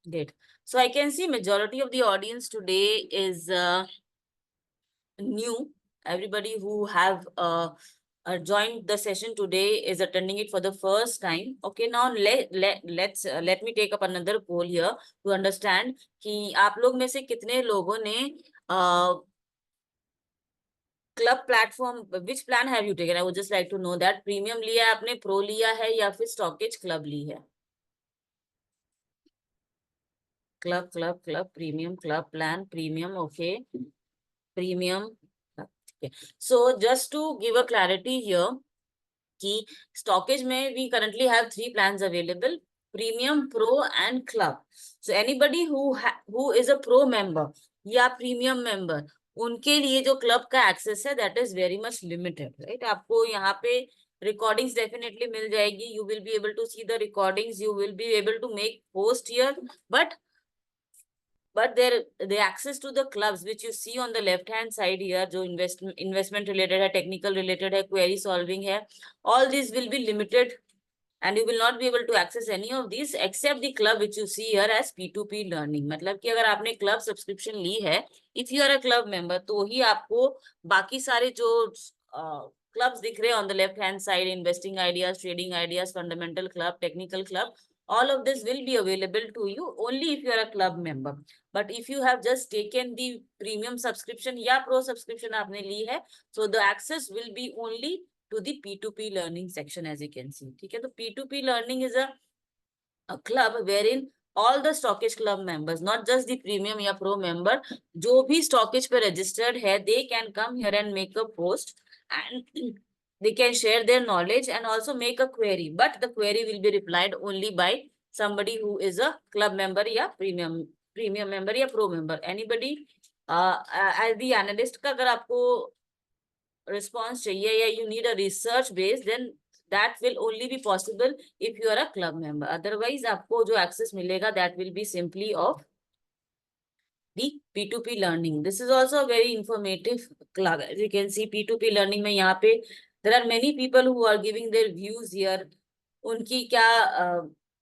Great. So I can see majority of the audience today is new. Everybody who have joined the session today is attending it for the first time. Okay, now let me take up another poll here to understand कि आप लोग में से कितने लोगों ने club platform, which plan have you taken? I would just like to know that. Premium लिया है आपने, प्रो लिया है, या फिर स्टॉकेज क्लब ली है? Club premium, club plan premium, okay, premium. So just to give a clarity here कि स्टॉकेज में we currently have 3 plans available, premium, pro and club. So anybody who is a pro member या premium member, उनके लिए जो club का access है that is very much limited, right? आपको यहाँ पे रिकॉर्डिंग्स डेफिनेटली मिल जाएगी. You will be able to see the recordings, you will be able to make post here, but the access to the clubs which you see on the left hand side here, जो investment related है, technical related है, query solving है, all these will be limited and you will not be able to access any of these except the club which you see here as P2P learning. मतलब कि अगर आपने club subscription ली है, if you are a club member, तो ही आपको बाकी सारे जो clubs दिख रहे हैं on the left hand side, investing ideas, trading ideas, fundamental club, technical club, all of this will be available to you only if you are a club member. But if you have just taken the premium subscription या pro subscription आपने ली है, so the access will be only to the P2P learning section, as you can see. ठीक है, तो P2P learning is a club wherein all the stockage club members, not just the premium या pro member, जो भी stockage पे registered है, they can come here and make a post and they can share their knowledge and also make a query, but the query will be replied only by somebody who is a club member या premium member या pro member. Anybody as the analyst का अगर आपको response चाहिए या you need a research base, then that will only be possible if you are a club member. Otherwise आपको जो access मिलेगा that will be simply of the P2P learning. This is also a very informative club. As you can see, P2P learning में यहाँ पे there are many people who are giving their views here. उनकी क्या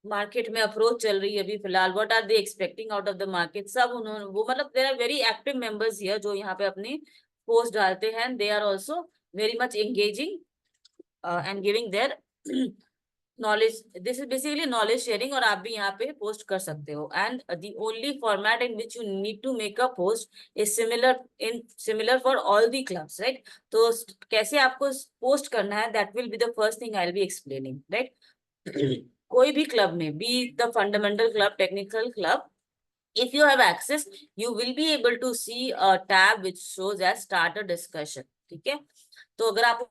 market में approach चल रही है अभी फिलहाल, what are they expecting out of the market, सब उन्होंने वो मतलब there are very active members here जो यहाँ पे अपनी पोस्ट डालते हैं. They are also very much engaging and giving their knowledge. This is basically knowledge sharing और आप भी यहाँ पे post कर सकते हो. And the only format in which you need to make a post is similar for all the clubs, right? तो कैसे आपको post करना है, that will be the first thing I'll be explaining, right? कोई भी club में, be the fundamental club, technical club, if you have access, you will be able to see a tab which shows as start a discussion. ठीक है, तो अगर आप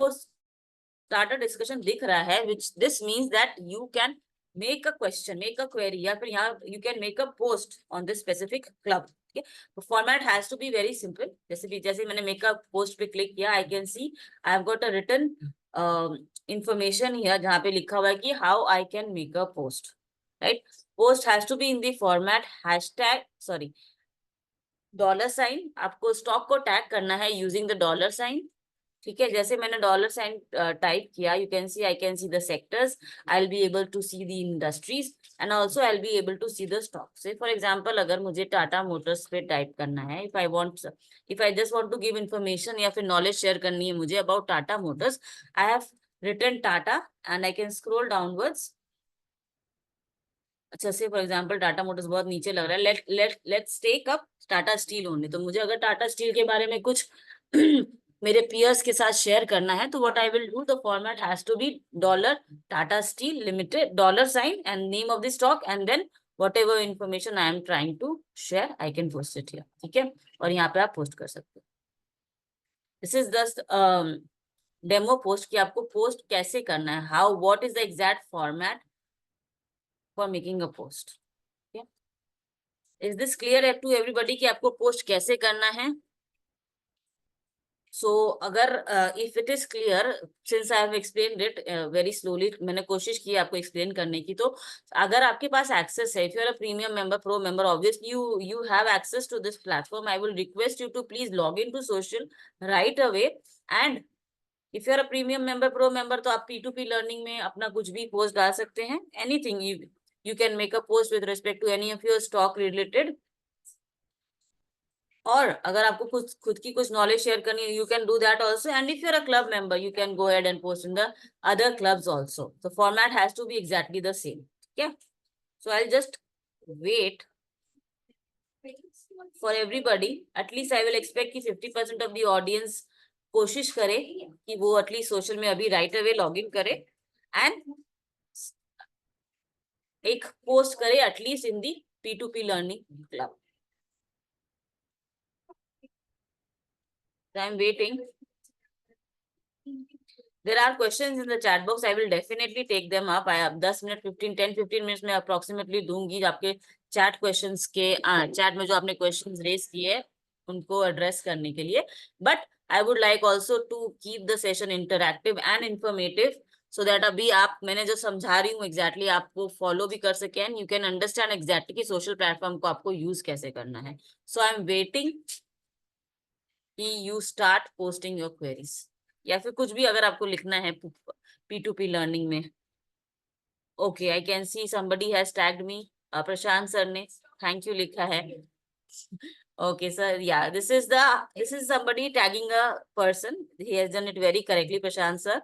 start a discussion दिख रहा है, which this means that you can make a question, make a query, या फिर यहाँ you can make a post on this specific club. Okay, the format has to be very simple. जैसे मैंने make a post पे click किया, I can see I have got a written information here जहाँ पे लिखा हुआ है कि how I can make a post, right? Post has to be in the format $, आपको स्टॉक को टैग करना है यूजिंग द $. ठीक है, जैसे मैंने $, टाइप किया, you can see, I can see the sectors, I will be able to see the industries and also I will be able to see the stock. Say for example अगर मुझे Tata Motors पे type करना है, if I just want to give information या फिर knowledge share करनी है मुझे about Tata Motors, I have written Tata and I can scroll downwards. अच्छा say for example Tata Motors बहुत नीचे लग रहा है, let's take up Tata steel only. तो मुझे अगर टाटा स्टील के बारे में कुछ मेरे पियर्स के साथ शेयर करना है, तो what I will do, the format has to be $Tata steel limited $ and name of the stock and then whatever information I am trying to share, I can post it here. ठीक है, और यहाँ पे आप post कर सकते हो. This is just demo post कि आपको पोस्ट कैसे करना है, how, what is the exact format for making a post. Is this clear to everybody कि आपको पोस्ट कैसे करना है? So अगर if it is clear, since I have explained it very slowly, मैंने कोशिश की आपको explain करने की, तो अगर आपके पास access है, if you are a premium member, pro member, obviously you have access to this platform. I will request you to please log into social right away. And if you are a premium member, pro member, तो आप P2P learning में अपना कुछ भी post डाल सकते हैं. Anything you can make a post with respect to any of your stock related. और अगर आपको खुद की कुछ नॉलेज शेयर करनी है, you can do that also. And if you are a club member, you can go ahead and post in the other clubs also. The format has to be exactly the same. ठीक है, so I'll just wait for everybody. At least I will expect कि 50% of the audience कोशिश करे कि वो at least social में अभी right away log in करे एंड एक पोस्ट करे at least in the P2P learning club. I'm waiting. There are questions in the chat box. I will definitely take them up. I have 10 minute 10-15 minutes में approximately दूंगी आपके chat questions के chat में जो आपने questions raise किए उनको address करने के लिए. But I would like also to keep the session interactive and informative so that अभी आप मैंने जो समझा रही हूँ exactly आपको follow भी कर सकें and you can understand exactly कि social platform को आपको use कैसे करना है. So I'm waiting कि you start posting your queries या फिर कुछ भी अगर आपको लिखना है P2P लर्निंग में. Okay, I can C somebody has tagged me, Prashant sir ने थैंक यू लिखा है. ओके सर, या this is somebody tagging a person, he has done it very correctly, Prashant sir.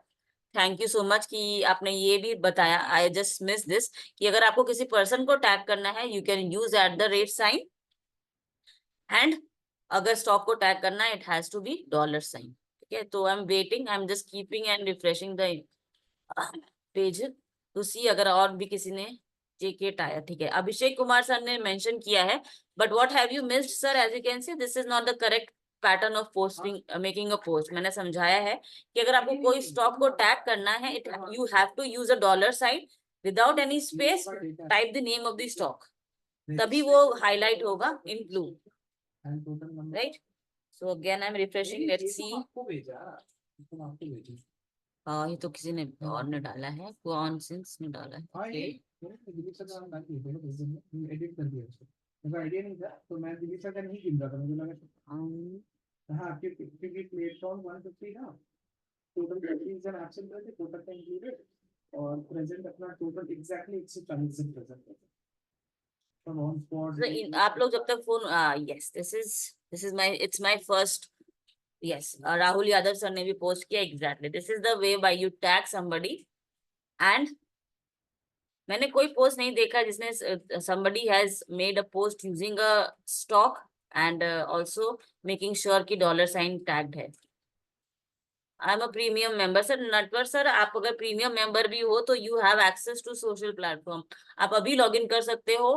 Thank you so much कि आपने ये भी बताया, I just miss this, कि अगर आपको किसी पर्सन को टैग करना है यू कैन यूज @, एंड अगर स्टॉक को टैग करना है इट हैज टू बी $। ठीक है, तो I am waiting, I am just keeping and refreshing the page to see अगर और भी किसी ने जेके टाया। ठीक है, अभिषेक कुमार सर ने मेंशन किया है, but what have you missed sir, as you can see this is not the correct pattern of posting, making a post. मैंने समझाया है कि अगर आपको कोई स्टॉक को टैग करना है it you have to use $, without any space, type the name of the stock, तभी वो हाईलाइट होगा in blue, right. So again I am refreshing, let's see. हाँ, ये तो किसी ने और ने डाला है, कौन सिंस ने डाला है। okay. आइडिया नहीं था तो मैं दिल्ली का नहीं गिन रहा था, मुझे लगा हाँ क्योंकि प्लेटफॉर्म 150 ना टोटल प्रेजेंट एंड एब्सेंट थे, टोटल का इंक्लूडेड, और प्रेजेंट अपना टोटल एग्जैक्टली 140 से प्रेजेंट है फ्रॉम ऑन स्पॉट। आप लोग जब तक phone, yes this is my, it's my first, yes Rahul Yadav sir ने भी पोस्ट किया, exactly this is the way by you tag somebody. And मैंने कोई पोस्ट नहीं देखा जिसने somebody has made a post using a stock and also making sure कि $, tagged है। I am a premium member sir, Natwar sir आप अगर premium member भी हो तो you have access to social platform, आप अभी लॉग इन कर सकते हो,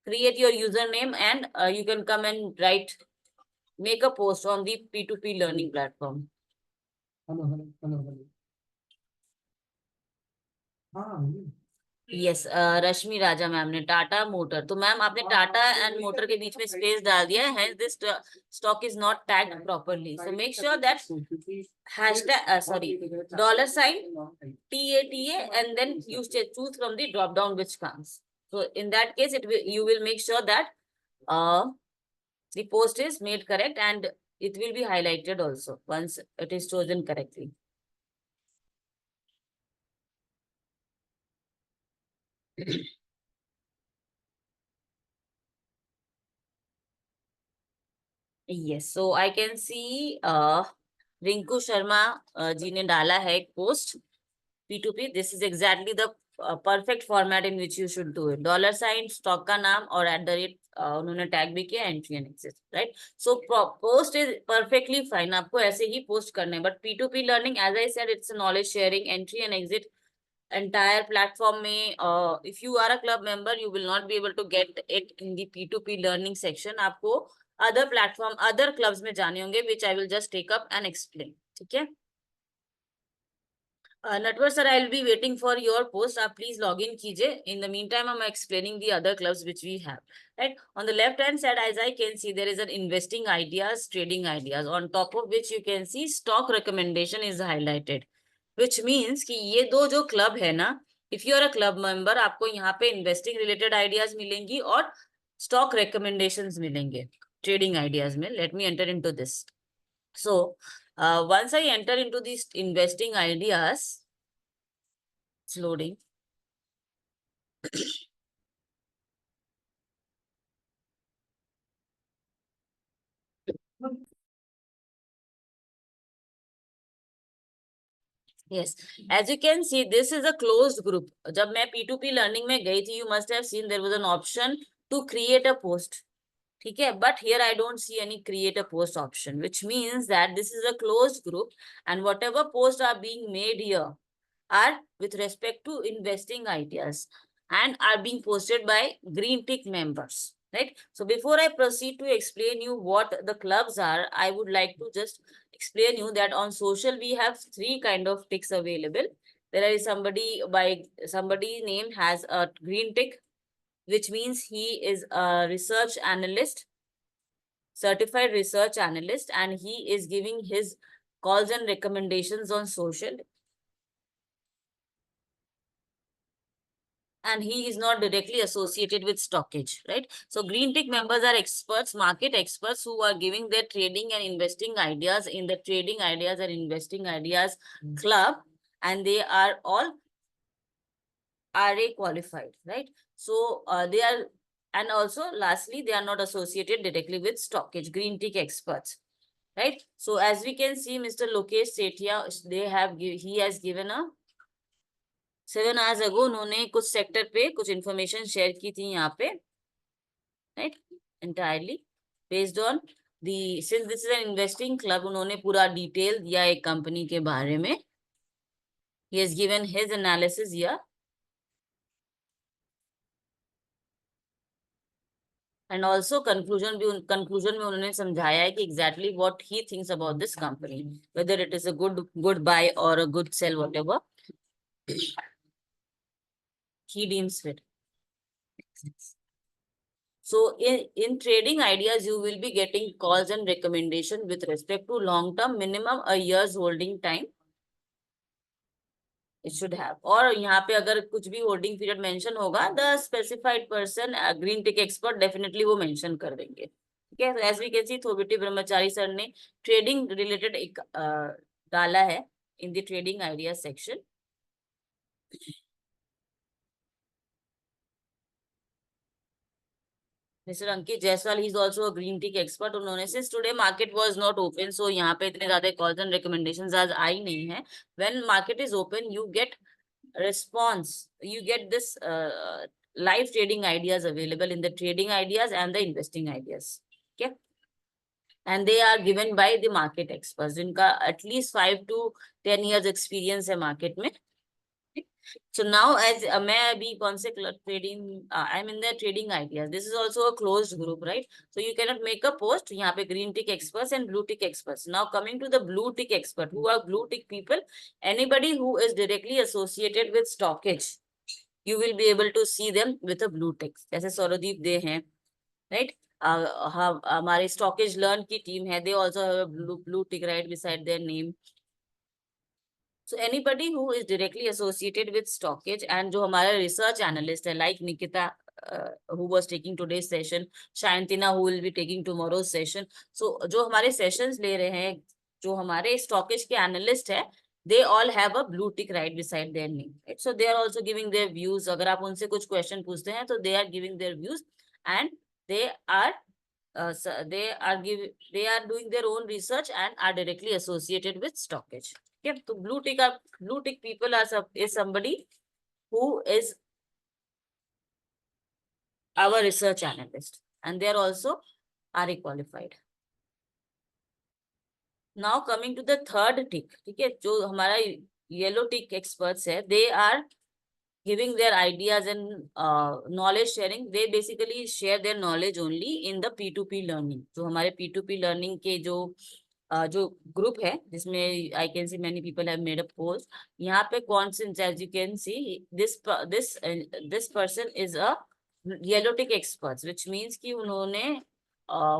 create your username and you can come and write, make a post on the P2P learning platform. Hello हाँ यस रश्मि राजा मैम ने टाटा मोटर, तो मैम आपने टाटा एंड मोटर के बीच में स्पेस डाल दिया है, hence this stock is not tagged properly, so make sure that hashtag sorry $TATA and then you choose from the drop down which comes, so in that case it will, you will make sure that the post is made correct and it will be highlighted also once it is chosen correctly. Yes, so I can see Rinku Sharma ji ने डाला है एक post P2P. This is exactly the perfect format in which you should do it. $, stock का नाम और @ उन्होंने tag भी किया, entry and exit, right? So post is perfectly fine. आपको ऐसे ही post करने हैं. But P2P learning, as I said, it's a knowledge sharing, entry and exit. Entire platform में if you are a club member, you will not be able to get it in the P2P learning section. आपको other platform, other clubs में जाने होंगे, which I will just take up and explain. ठीक है? Natwar sir, I will be waiting for your post. आप please log in कीजिए. In the meantime, I'm explaining the other clubs which we have. Right? On the left hand side, as I can see, there is an investing ideas, trading ideas. On top of which you can see stock recommendation is highlighted. Which means कि ये दो जो club है ना, if you are a club member, आपको यहाँ पे investing related ideas मिलेंगी और stock recommendations मिलेंगे trading ideas में. Let me enter into this. So, once I enter into these investing ideas, it's loading. Yes, as you can see, this is a closed group. जब मैं P2P learning में गई थी, you must have seen there was an option to create a post. ठीक है, but here I don't see any create a post option, which means that this is a closed group and whatever posts are being made here are with respect to investing ideas and are being posted by green tick members, right? So before I proceed to explain you what the clubs are, I would like to just explain you that on social we have 3 kind of ticks available. There is somebody name has a green tick, which means he is a research analyst, certified research analyst, and he is giving his calls and recommendations on social. And he is not directly associated with stockage, right? So green tick members are experts, market experts who are giving their trading and investing ideas in the trading ideas and investing ideas club, and they are all RA qualified, right? So they are, and also lastly, they are not associated directly with stockage, green tick experts. right? So as we can see, Mr. Lokesh Sethia, he has given a 7 hours ago, उन्होंने कुछ sector पे कुछ information share की थी यहाँ पे, right? Entirely based on the, since this is an investing club, उन्होंने पूरा डिटेल दिया एक कंपनी के बारे में. He has given his analysis here. And also conclusion में उन्होंने समझाया है कि exactly what he thinks about this company, whether it is a good buy or a good sell, whatever he deems fit. So in trading ideas, you will be getting calls and recommendation with respect to long term, minimum a year's holding time. It should have. और यहाँ पे अगर कुछ भी holding period mention होगा, the specified person, green tick expert, definitely वो mention कर देंगे. ठीक है, as we can see थोबिटी Brahmachari sir ने ट्रेडिंग रिलेटेड एक डाला है in the trading idea section. Mr. Ankit Jaiswal, he is also a green tick expert. उन्होंने since today market was not open, so यहाँ पे इतने ज्यादा calls and recommendations आज आई नहीं है. When market is open, you get response, you get this live trading ideas available in the trading ideas and the investing ideas. Okay, and they are given by the market experts जिनका at least 5 to 10 years experience है market में. So now as मैं अभी कौन से trading, I'm in the trading ideas. This is also a closed group, right? So you cannot make a post. यहाँ पे green tick experts and blue tick experts. Now coming to the blue tick expert, who are blue tick people? Anybody who is directly associated with stockage, you will be able to see them with a blue tick. जैसे सौरदीप दे हैं, right? हमारे stockage learn की team है, they also have a blue tick right beside their name. So anybody who is directly associated with stockage, and जो हमारा research analyst है, like Nikita, who was taking today's session, Shayantina, who will be taking tomorrow's session. So जो हमारे sessions ले रहे हैं, जो हमारे stockage के analyst है, they all have a blue tick right beside their name. Right? So they are also giving their views. अगर आप उनसे कुछ question पूछते हैं, तो they are giving their views, and they are doing their own research and are directly associated with stockage. Okay, so blue tick people is somebody who is our research analyst, and they are also RA qualified. Now coming to the third tick, ठीक है, जो हमारा yellow tick experts है, they are giving their ideas and knowledge sharing. They basically share their knowledge only in the P2P learning. जो हमारे P2P learning के जो group है, जिसमें I can see many people have made a post. यहाँ पे कौन से, as you can see, this person is a yellow tick experts, which means कि उन्होंने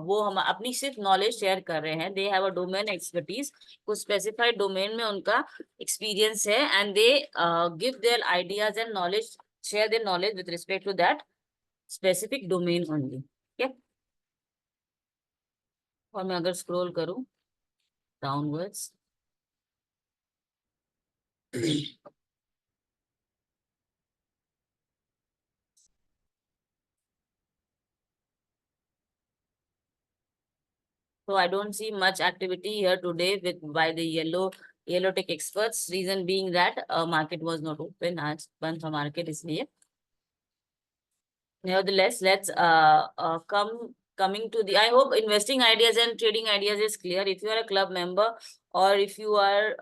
वो हम अपनी सिर्फ नॉलेज शेयर कर रहे हैं. They have a domain expertise, कुछ स्पेसिफाइड डोमेन में उनका एक्सपीरियंस है, and they give their ideas and knowledge, share their knowledge with respect to that specific domain only. ठीक है, और मैं अगर स्क्रॉल करूं downwards, so I don't see much activity here today by the yellow tick experts. Reason being that market was not open, आज बंद था market, इसलिए. Nevertheless, let's coming to the, I hope investing ideas and trading ideas is clear. If you are a club member, or if you are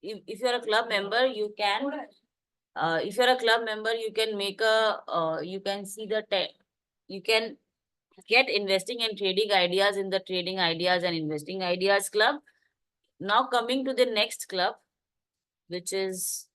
if you are a club member, you can if you're a club member, you can make a you can see you can get investing and trading ideas in the trading ideas and investing ideas club. Now coming to the next club, which is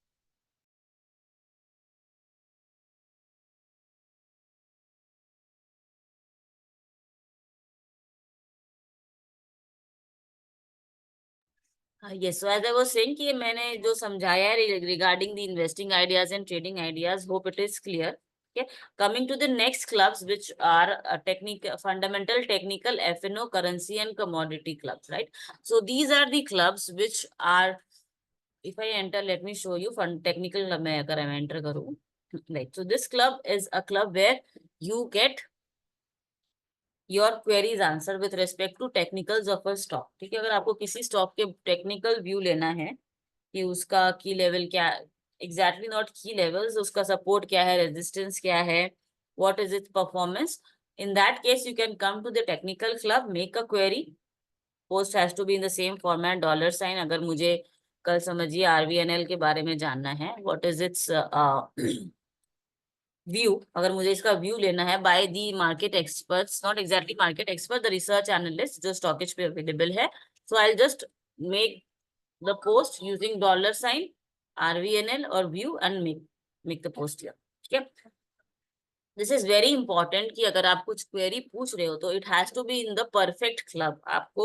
yes, so as I was saying कि मैंने जो समझाया है regarding the investing ideas and trading ideas, hope it is clear. Okay, coming to the next clubs, which are fundamental technical F&O, currency and commodity clubs, right? So these are the clubs which are, if I enter, let me show you technical club में अगर मैं enter करूँ, right? So this club is a club where you get your query is answer with respect to technicals of a stock. ठीक है, अगर आपको किसी stock के टेक्निकल व्यू लेना है कि उसका की लेवल क्या, एग्जैक्टली नॉट की लेवल्स, उसका सपोर्ट क्या है, रेजिस्टेंस क्या है, what is it's performance, in that case you can come to the technical club, make a query, post has to be in the same format, dollar sign। अगर मुझे कल समझिए RVNL के बारे में जानना है, what is its व्यू, अगर मुझे इसका व्यू लेना है by the market experts, not exactly market expert, the research analyst जो स्टॉकेज पे अवेलेबल है, so I just make the post using dollar sign RVNL और view and make the post here. ठीक है, दिस इज वेरी इंपॉर्टेंट कि अगर आप कुछ क्वेरी पूछ रहे हो तो it has to be in the perfect club. आपको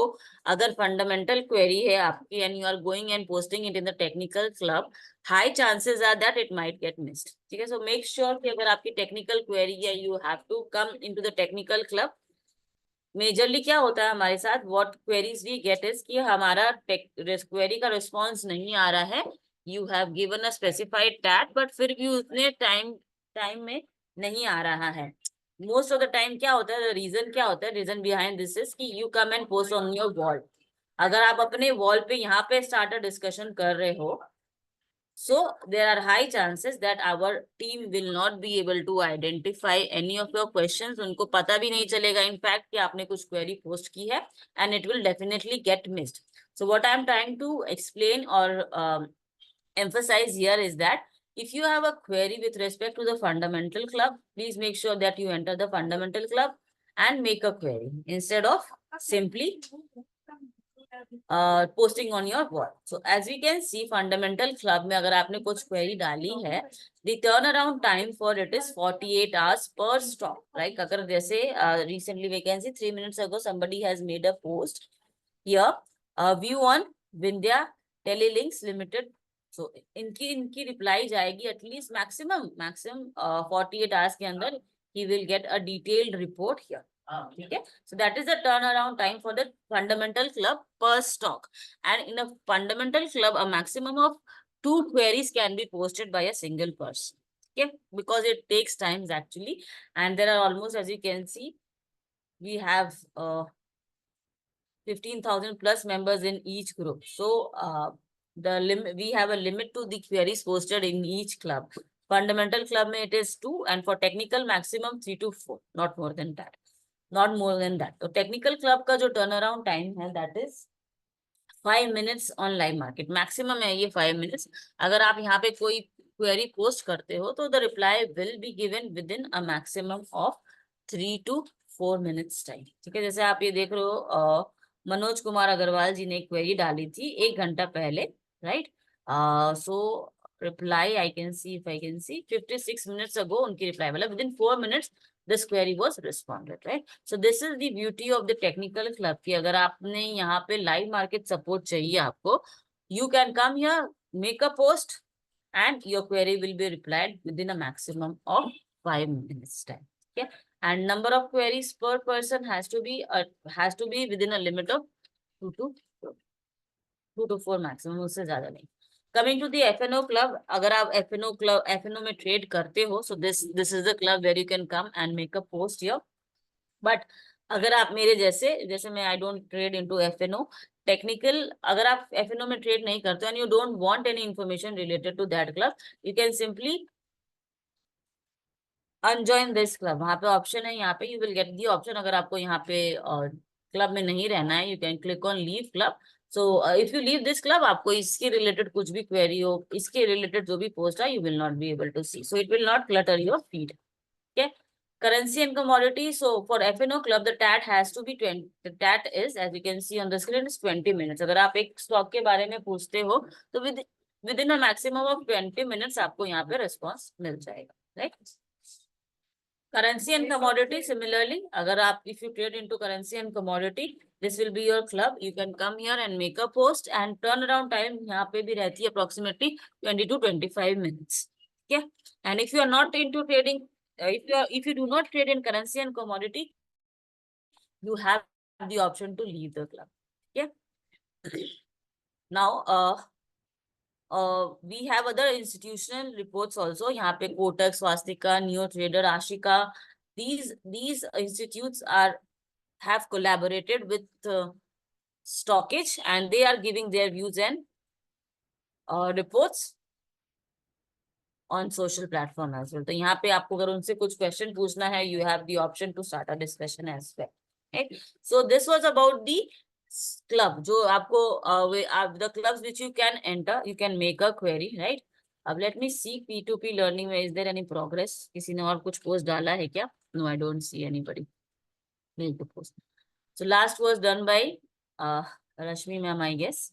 अगर फंडामेंटल क्वेरी है आपकी and you are going and posting it in the technical club, high chances are that it might get missed. ठीक है, सो मेक श्योर कि अगर आपकी technical query है you have to come into the technical club. Majorly क्या होता है हमारे साथ, what queries we get is कि हमारा क्वेरी का रिस्पॉन्स नहीं आ रहा है, you have given a specified tag but फिर भी उतने टाइम में नहीं आ रहा है। मोस्ट ऑफ द टाइम क्या होता है, रीजन क्या होता है, रीजन बिहाइंड दिस इज कि you come and post on your wall. अगर आप अपने वॉल पे यहाँ पे स्टार्ट डिस्कशन कर रहे हो, so there are high chances that our team will not be able to identify any of your questions। उनको पता भी नहीं चलेगा in fact कि आपने कुछ query post की है, and it will definitely get missed। So what I am trying to explain or emphasize here is that if you have a query with respect to the fundamental club, please make sure that you enter the fundamental club and make a query instead of simply posting on your wall। So as we can see, fundamental club में अगर आपने कुछ query डाली है, the turnaround time for it is 48 hours per stock। Right? अगर जैसे recently vacancy 3 minutes ago somebody has made a post here, view on Vindhya Telelinks Limited। So इनकी reply जाएगी एटलीस्ट मैक्सिमम 48 hours के अंदर he will get a detailed report here। ठीक है, so that is the turnaround time for the fundamental club per stock, and in a fundamental club a maximum of 2 queries can be posted by a single person। Okay, because it takes times actually, and there are almost, as you can see, we have 15,000 plus members in each group, so the limit, we have a limit to the queries posted in each club। Fundamental club में it is 2 and for technical maximum 3 to 4, not more than that, not more than that। तो technical club का जो turn around time है that is 5 minutes on live market, maximum है ये 5 minutes। अगर आप यहाँ पे कोई क्वेरी पोस्ट करते हो तो the reply will be given with in a maximum of 3 to 4 minutes time. ठीक है, जैसे आप ये देख रहे हो मनोज कुमार अग्रवाल जी ने एक क्वेरी डाली थी 1 घंटा पहले, right? So reply I can see, if I can see 56 minutes ago उनकी reply, मतलब within 4 minutes this query was responded, right? So this is the beauty of the technical club कि अगर आपने यहाँ पे live market support चाहिए आपको, you can come here, make a post and your query will be replied within a maximum of 5 minutes time। Okay, and number of queries per person has to be within a limit of 2 to 4 maximum, उससे ज्यादा नहीं। Coming to the FNO club, अगर आप FNO में trade करते हो, so this is the club where you can come and make a post here। But अगर आप मेरे जैसे मैं I don't trade into FNO technical, अगर आप FNO में ट्रेड नहीं करते and you don't want any information related to that club, you can simply unjoin this club। वहां पे ऑप्शन है, यहाँ पे you will get the option। अगर आपको यहाँ पे क्लब में नहीं रहना है, you can click on leave club। So if you leave this club, आपको इसके रिलेटेड कुछ भी क्वेरी हो, इसके रिलेटेड जो भी पोस्ट है, you will not be able to see, so it will not clutter your feed। Okay, currency and commodity। So for FNO club the TAT has to be 20, the TAT is, as you can see on the screen, is 20 minutes। अगर आप एक stock के बारे में पूछते हो तो within a maximum of 20 minutes आपको यहाँ पे रिस्पॉन्स मिल जाएगा, right? Currency and commodity similarly, अगर आप if you trade into currency and commodity, this will be your club। You can come here and make a post and turnaround time यहाँ पे भी रहती है approximately 20 to 25 minutes। Okay, and if you are not into trading, if you do not trade in currency and commodity, you have the option to leave the club। Okay, now we have other institutional reports also। यहाँ पे Kotak, Swastika, new trader, Ashika, these institutes are have collaborated with Stockage and they are giving their views and reports on social platform as well. तो यहाँ पे आपको अगर उनसे कुछ question पूछना है, you have the option to start a discussion as well. Okay? So this was about the club. जो आपको the clubs which you can enter, you can make a query, right? अब let me see P2P learning में is there any progress? किसी ने और कुछ post डाला है क्या? No, I don't see anybody. Make the post. So last was done by Rashmi ma'am, I guess.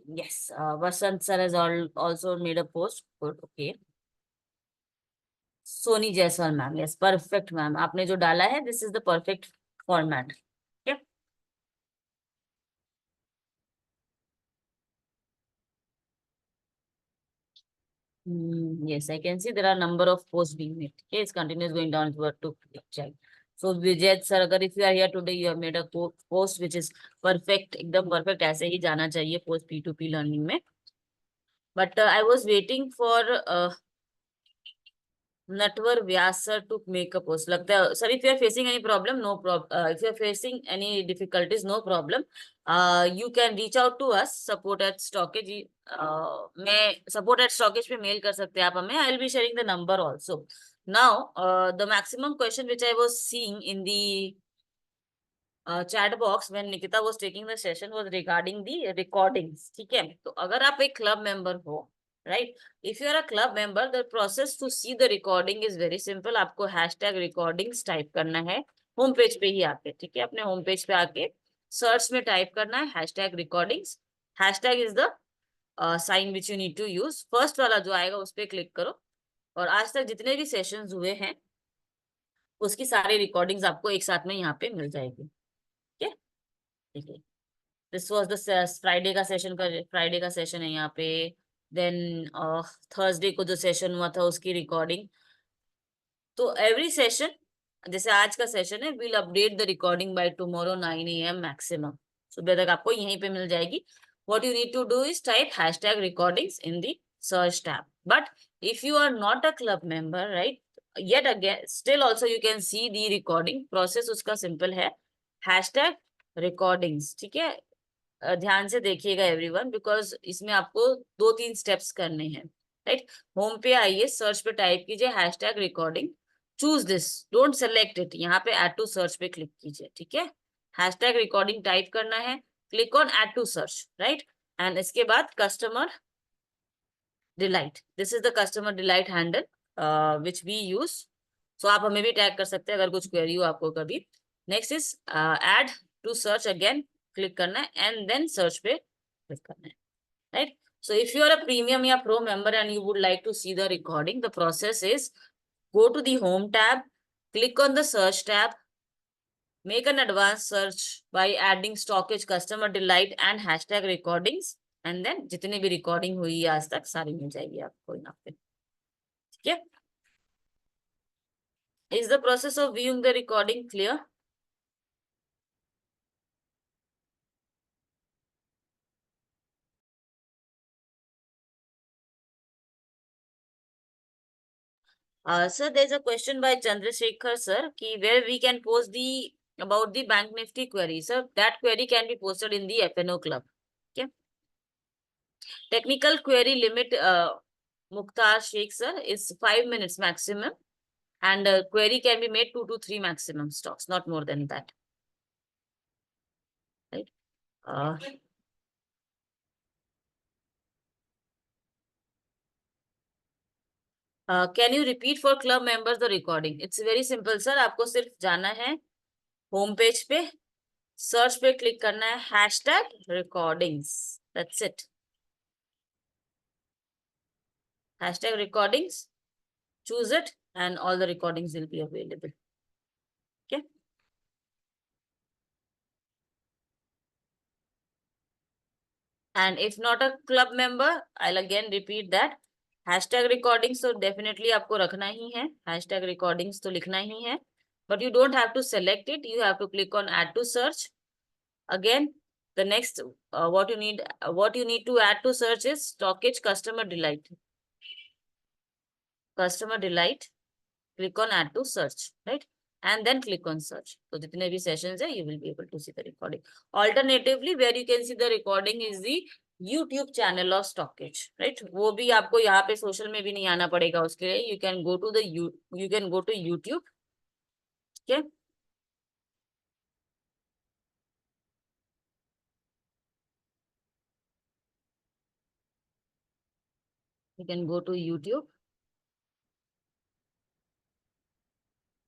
Yes, Vasant sir has also made a post. Good, okay. Soni Jaiswal ma'am, yes, perfect ma'am. आपने जो डाला है, this is the perfect format. Okay. Yes, I can see there are number of posts being made. Okay, it's continuous going downward to check. So Vijay sir, अगर if you are here today, you have made a post which is perfect, एकदम perfect ऐसे ही जाना चाहिए post P2P learning में. But I was waiting for Natwar Vyas sir to make a post. लगता है sir, if you are facing any problem, no problem. If you are facing any difficulties, no problem. You can reach out to us, support@stockage. मैं support@stockage पे mail कर सकते हैं आप हमें. I'll be sharing the number also. Now, the maximum question which I was seeing in the chat box when Nikita was taking the session was regarding the recordings. ठीक है, तो अगर आप एक club member हो, right? If you are a club member, the process to see the recording is very simple. आपको #recordings type करना है होम पेज पे ही आके, ठीक है? अपने होम पेज पे आके सर्च में टाइप करना है #recordings. Hashtag is the sign which you need to use. First वाला जो आएगा उस पर क्लिक करो और आज तक जितने भी सेशंस हुए हैं उसकी सारी रिकॉर्डिंग्स आपको एक साथ में यहाँ पे मिल जाएगी. ठीक है, दिस वाज द फ्राइडे का सेशन है यहाँ पे. देन थर्सडे को जो सेशन हुआ था उसकी रिकॉर्डिंग. तो एवरी सेशन, जैसे आज का सेशन है, will update the recording by tomorrow 9 AM maximum. सुबह तक आपको यहीं पे मिल जाएगी. What you need to do is type #recordings in the search tab. But if you are not a club member, right, yet again still also you can see the recording process. उसका simple है #recordings. ठीक है, ध्यान से देखिएगा everyone, because इसमें आपको 2-3 steps करने हैं. राइट, होम पे आइए, सर्च पे टाइप कीजिए #recording. Choose this, don't select it. यहाँ पे ऐड टू सर्च पे क्लिक कीजिए. ठीक है, #recording टाइप करना है, click on add to search, right. And इसके बाद customer delight, this is the customer delight handle which we use. So आप हमें भी टैग कर सकते हैं अगर कुछ क्वेरी हो आपको कभी. Next is add to search, again click करना है एंड देन सर्च पे क्लिक करना है. Right, so if you are a premium या pro member and you would like to see the recording, the process is go to the home tab, click on the search tab, make an advanced search by adding stockage, customer delight and #recordings, and then जितनी भी recording हुई है आज तक सारी मिल जाएगी आपको यहाँ पे. ठीक है, is the process of viewing the recording clear? Sir, there's a question by Chandrasekhar sir, ki where we can post the about the Bank Nifty query. Sir, that query can be posted in the FNO club. Okay. Technical query limit, Mukhtar Sheikh sir, is 5 minutes maximum, and query can be made 2 to 3 maximum stocks, not more than that. Right. Can you repeat for club members the recording? It's very simple sir. आपको सिर्फ जाना है home page पे, search पे click करना है #recordings. That's it. #recordings. Choose it, and all the recordings will be available. Okay. And if not a club member, I'll again repeat that. #recordings तो definitely आपको रखना ही है. #recordings तो लिखना ही है. But you don't have to select it. You have to click on add to search. Again, the next what you need to add to search is stockage customer delight. Customer delight. Click on add to search. Right. and then click on search. तो जितने भी sessions है, you will be able to see the recording. Alternatively, where you can see the recording is the YouTube channel of Stockage, right? वो भी आपको यहाँ पे social में भी नहीं आना पड़ेगा उसके लिए. You can go to the you can go to YouTube. Okay. You can go to YouTube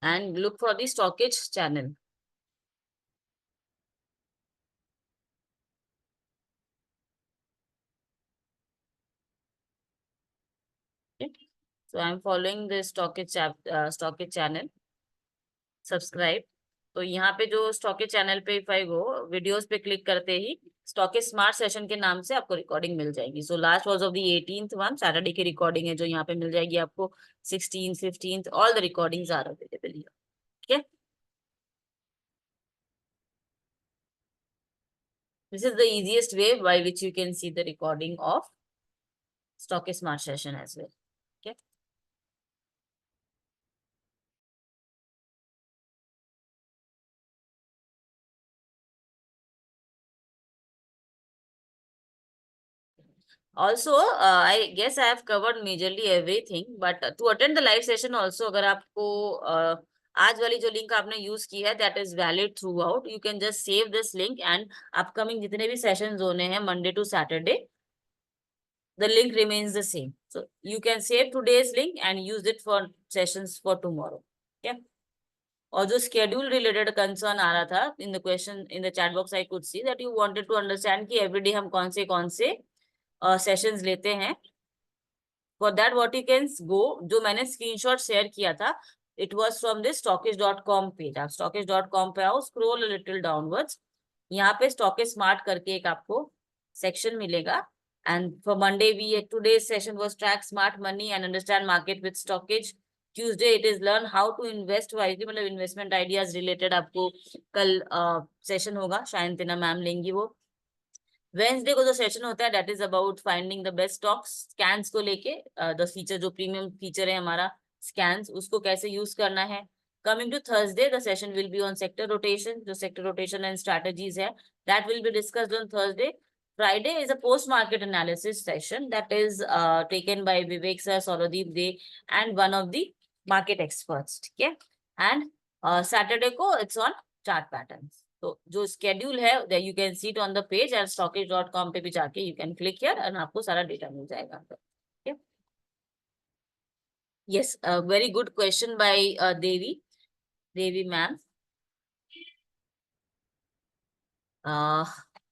and look for the Stockage channel. Okay. So I'm following the Stockage channel. Subscribe. तो यहाँ पे जो स्टॉकेज चैनल पे if I go videos पे click करते ही stockage smart session के नाम से आपको रिकॉर्डिंग मिल जाएगी. So last was of the 18th one Saturday की रिकॉर्डिंग है जो यहाँ पे मिल जाएगी आपको. 16th 15th all the recordings are available here. Okay. This is the easiest way by which you can see the recording of Stockage Smart Session as well. Okay. Also, I guess I have covered majorly everything, but to attend the live session also, अगर आपको आज वाली जो link आपने use की है that is valid throughout, you can just save this link and upcoming जितने भी sessions होने हैं Monday to Saturday, the link remains the same. So you can save today's link and use it for sessions for tomorrow. Okay. और जो schedule related concern आ रहा था in the question in the chat box, I could see that you wanted to understand कि everyday हम कौन से sessions लेते हैं. For that what you can गो, जो मैंने स्क्रीनशॉट शेयर किया था, it was from this stockage.com page. आप stockage.com पे आओ, स्क्रॉल अ लिटिल डाउनवर्ड्स, यहाँ पे स्टॉकेज स्मार्ट करके एक आपको सेक्शन मिलेगा. And for Monday we today's session was track smart money and understand market with StockEdge. Tuesday it is learn how to invest wisely, मतलब investment ideas related आपको कल session होगा, शायंतिना मैम लेंगी वो. वेंसडे को जो सेशन होता है that is about finding the best stocks, scans को लेके, द फीचर जो प्रीमियम फीचर है हमारा स्कैन्स, उसको कैसे यूज करना है. Coming to Thursday the session will be on sector rotation, जो सेक्टर रोटेशन एंड स्ट्रैटेजीज है that will be discussed on Thursday. Friday is a post-market analysis session that is taken by Vivek sir, Sauradeep Dey, and one of the market experts. ठीक है. And Saturday को it's on chart patterns. तो जो schedule है you can see it on the page and stockage.com पे भी जाके you can click here and आपको सारा डेटा मिल जाएगा. Okay. Yes, a very good question by Devi ma'am.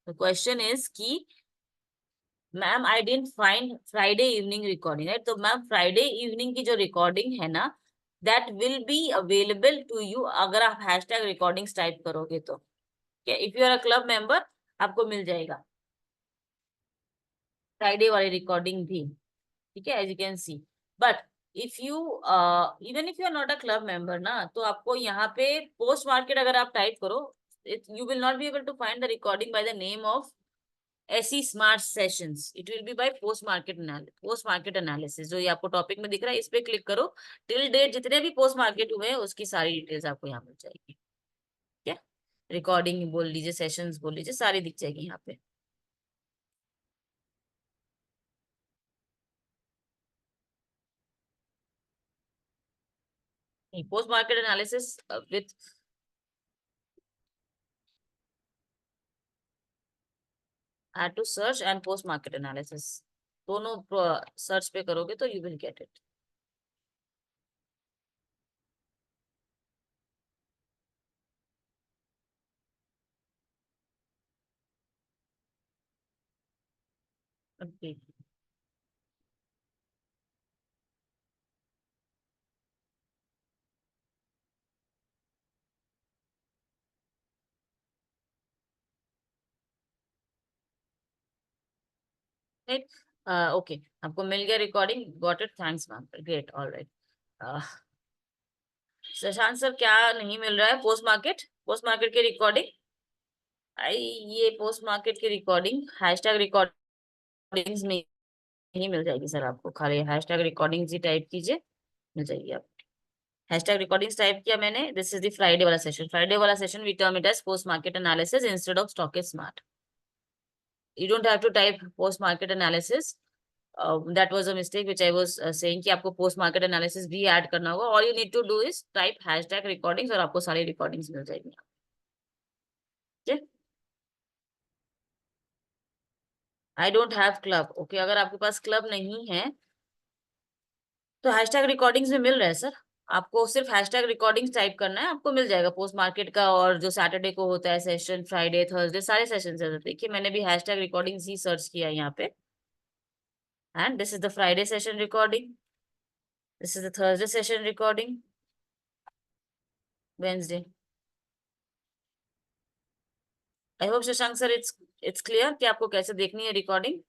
The question is कि ma'am I didn't find Friday evening recording, right. तो ma'am Friday evening की जो रिकॉर्डिंग है ना that will be available to you अगर आप hashtag recordings type करोगे तो. If you are a club member आपको मिल जाएगा फ्राइडे वाली रिकॉर्डिंग भी. ठीक है, as you can see. But if you even if you are not a club member ना, तो आपको यहाँ पे पोस्ट मार्केट अगर आप टाइप करो, you will not be able to find the recording by the name of SE Smart Sessions. It will be by post market analysis. जो ये आपको टॉपिक में दिख रहा है इस पे क्लिक करो. टिल डेट जितने भी पोस्ट मार्केट हुए हैं उसकी सारी डिटेल्स आपको यहाँ मिल जाएगी. क्या रिकॉर्डिंग बोल लीजिए, सेशंस बोल लीजिए, सारी दिख जाएगी यहाँ पे. Post market analysis with add to search and post market analysis, दोनों सर्च पे करोगे तो you will get it. Okay. Right. Okay, आपको मिल गया recording. Got it, thanks ma'am, great, alright. Shashank sir क्या नहीं मिल रहा है? पोस्ट मार्केट की रिकॉर्डिंग, ये पोस्ट मार्केट की रिकॉर्डिंग हैशटैग रिकॉर्डिंग्स में ही मिल जाएगी सर आपको. खाली हैशटैग रिकॉर्डिंग्स ही टाइप कीजिए, मिल जाएगी आपको. हैशटैग रिकॉर्डिंग्स टाइप किया मैंने. दिस इज द फ्राइडे वाला सेशन. फ्राइडे वाला session we term it as post market analysis instead of stock smart. You don't have to type post market analysis. That was a mistake which I was saying कि आपको post market analysis भी add करना होगा. All you need to do is type hashtag recordings और आपको सारी recordings मिल जाएगी. Okay? I don't have club. Okay, अगर आपके पास club नहीं है तो hashtag recordings में मिल रहा है सर. आपको सिर्फ हैशटैग रिकॉर्डिंग्स टाइप करना है, आपको मिल जाएगा पोस्ट मार्केट का. और जो सैटरडे को होता है सेशन, फ्राइडे, थर्सडे, सारे सेशन है. देखिए मैंने भी हैशटैग रिकॉर्डिंग्स ही सर्च किया यहाँ पे. And this is the Friday session recording. This is the Thursday session recording. Wednesday. I hope Shashank sir it's clear कि आपको कैसे देखनी है recording.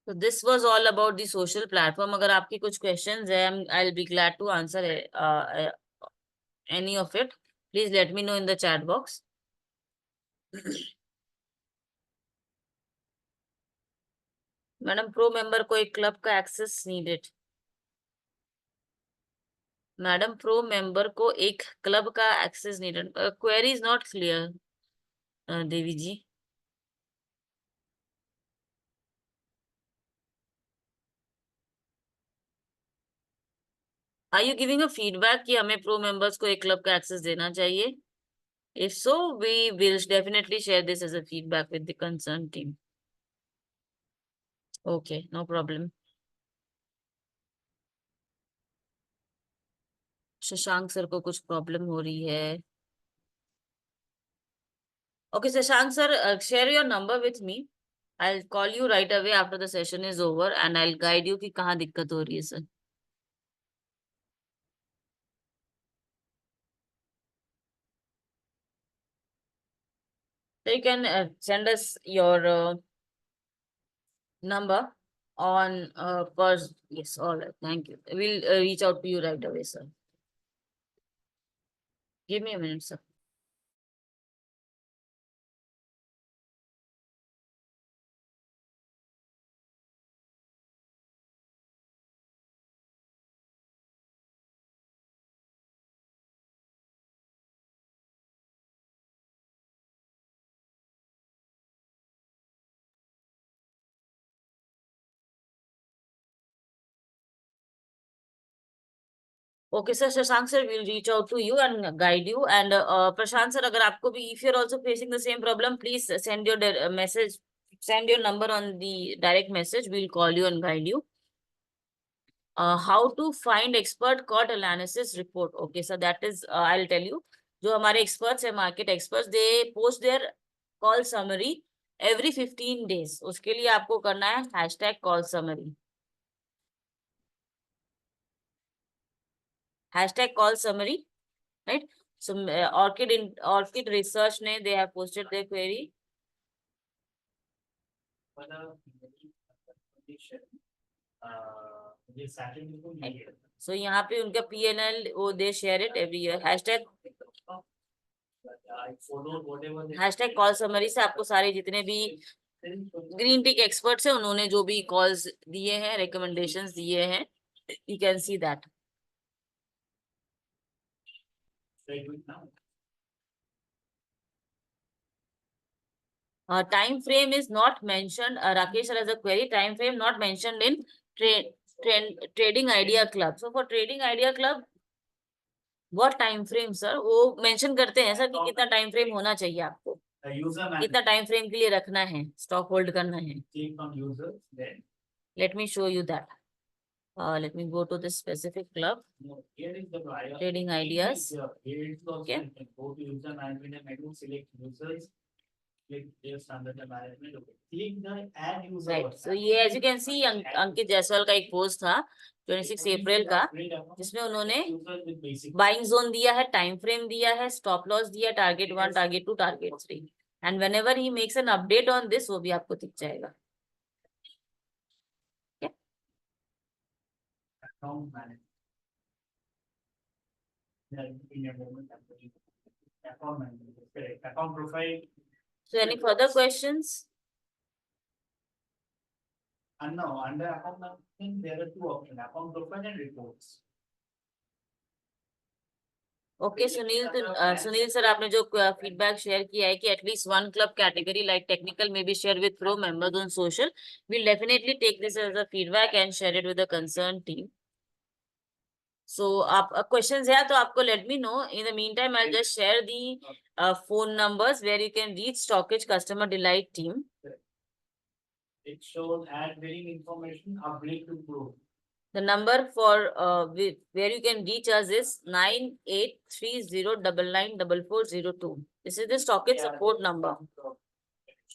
So this was all about the social platform. अगर आपकी कुछ questions है, I'll be glad to answer any of it. Please let me know in the chat box. Madam pro member को एक क्लब का access needed. Madam pro member को एक club का access needed. Query is not clear Devi ji. Are you giving a feedback कि हमें pro members को एक क्लब का एक्सेस देना चाहिए? If so, we will definitely share this as a feedback with the concerned team. Okay, no problem. Shashank sir को कुछ problem हो रही है. Okay, Shashank sir, share your number with me. I'll call you right away after the session is over and I'll guide you कि कहाँ दिक्कत हो रही है sir. So you can send us your number on yes, all right, thank you. We'll reach out to you right away, sir. Give me a minute, sir. Okay, sir. Shashank sir will reach out to you and guide you. And Prashant sir, अगर आपको भी if you're also facing the same problem, please send your message, send your number on the direct message. We'll call you and guide you. How to find expert call analysis report. Okay, so that is I'll tell you. जो हमारे experts है, market experts, they post their call summary every 15 days. उसके लिए आपको करना है hashtag call summary. Hashtag call summary, right? So Orchid Research ने they have posted their query. So यहाँ पे उनका PNL वो they share it every year. Hashtag call summary से आपको सारे जितने भी ग्रीन टिक एक्सपर्ट्स हैं उन्होंने जो भी कॉल्स दिए हैं, रिकमेंडेशंस दिए हैं, you can see that. Time frame is not mentioned. Rakesh sir has a query. Time frame not mentioned in Trading Idea Club. So for Trading Idea Club, what time frame sir? वो mention करते हैं sir कि कितना time frame होना चाहिए आपको, कितना time frame के लिए रखना है, stock hold करना है. Let me show you that. Let me go to this specific club. Trading Ideas. Okay. Right. So ये as you can see अंकित जायसवाल का एक पोस्ट था 26 अप्रैल का, जिसमें उन्होंने बाइंग जोन दिया है, टाइम फ्रेम दिया है, स्टॉप लॉस दिया, target 1, target 2, target 3. And whenever he makes an update on this, वो भी आपको दिख जाएगा. So any further questions? And now under account management, there are two options: account profile and reports. Okay Sunil sir, आपने जो feedback share किया है कि at least one club category like technical may be share with pro members on social, we'll definitely take this as a feedback and share it with the concerned team. So आप questions है तो आपको let me know. In the meantime, I'll just share the phone numbers where you can reach Stockage Customer Delight team. It shows add billing information, upgrade to pro. The number for where you can reach us is 9830994402. This is the Stockage support number.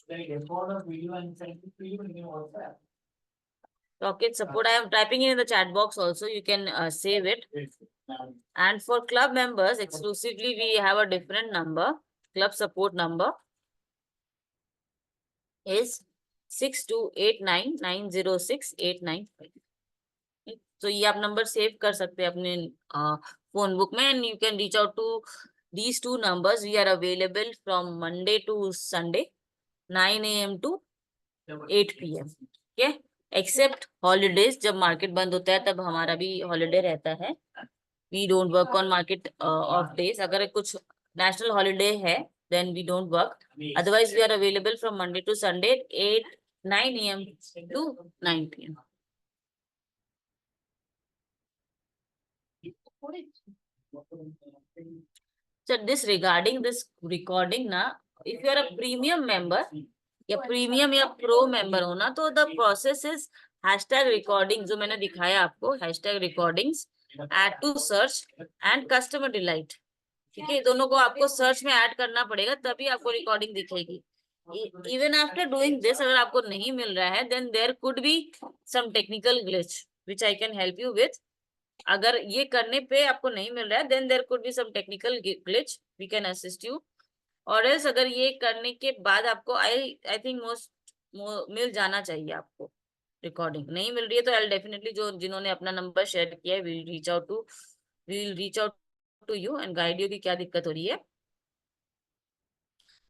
Then record a video and send it to you in WhatsApp. Stockage support, I am typing it in the chat box also. You can save it. And for club members exclusively, we have a different number. Club support number is 6289906895. तो ये आप number save कर सकते हैं अपने phone book में, and you can reach out to these two numbers. We are available from Monday to Sunday 9 AM to 8 PM. ठीक है, एक्सेप्ट हॉलीडेज. जब मार्केट बंद होता है तब हमारा भी हॉलीडे रहता है. We don't work on market off days. अगर कुछ नेशनल हॉलीडे है then we don't work. Otherwise we are available from Monday to Sunday 9 AM to 9 PM. So this regarding this recording na, if you are a premium member या premium या pro member हो ना, तो the process is hashtag recording, जो मैंने दिखाया आपको, hashtag recordings, add to search and customer delight. ठीक है, दोनों को आपको सर्च में ऐड करना पड़ेगा तभी आपको रिकॉर्डिंग दिखेगी. इवन आफ्टर डूइंग दिस, अगर आपको नहीं मिल रहा है then there could be some technical glitch which I can help you with. अगर ये करने पे आपको नहीं मिल रहा है then there could be some technical glitch, we can assist you. और एल्स अगर ये करने के बाद आपको आई थिंक मोस्ट मिल जाना चाहिए. आपको रिकॉर्डिंग नहीं मिल रही है तो आई डेफिनेटली, जो जिन्होंने अपना नंबर शेयर किया है, will reach out to you and guide you कि क्या दिक्कत हो रही है.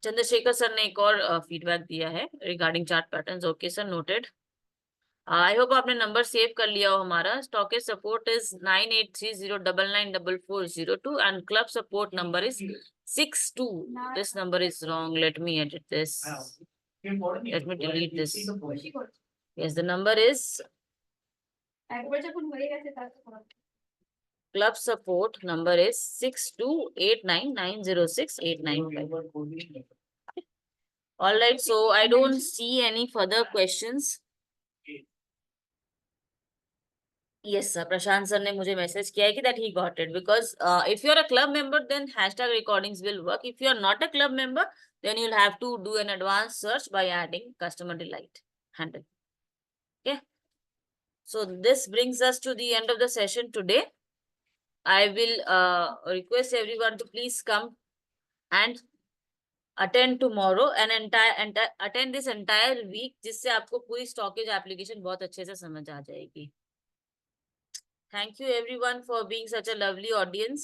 चंद्रशेखर सर ने एक और फीडबैक दिया है regarding chart patterns. Okay sir, noted. I hope आपने नंबर सेव कर लिया हो हमारा. Stockage support is 9830994402 and club support number is 62. This number is wrong. Let me edit this. Let me delete this. Yes, the number is club support number is 6289906895. All right, so I don't see any further questions. Yes sir, Prashant sir ने मुझे message किया है कि that he got it, because if you are a club member then hashtag recordings will work. If you are not a club member then you'll have to do an advanced search by adding customer delight handle. Okay, so this brings us to the end of the session today. I will request everyone to please come and attend tomorrow and attend this entire week, जिससे आपको पूरी stockage application बहुत अच्छे से समझ आ जाएगी. Thank you everyone for being such a lovely audience.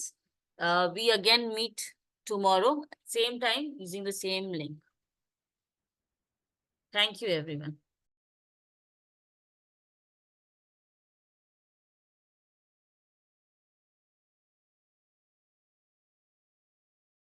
We again meet tomorrow, same time, using the same link. Thank you everyone.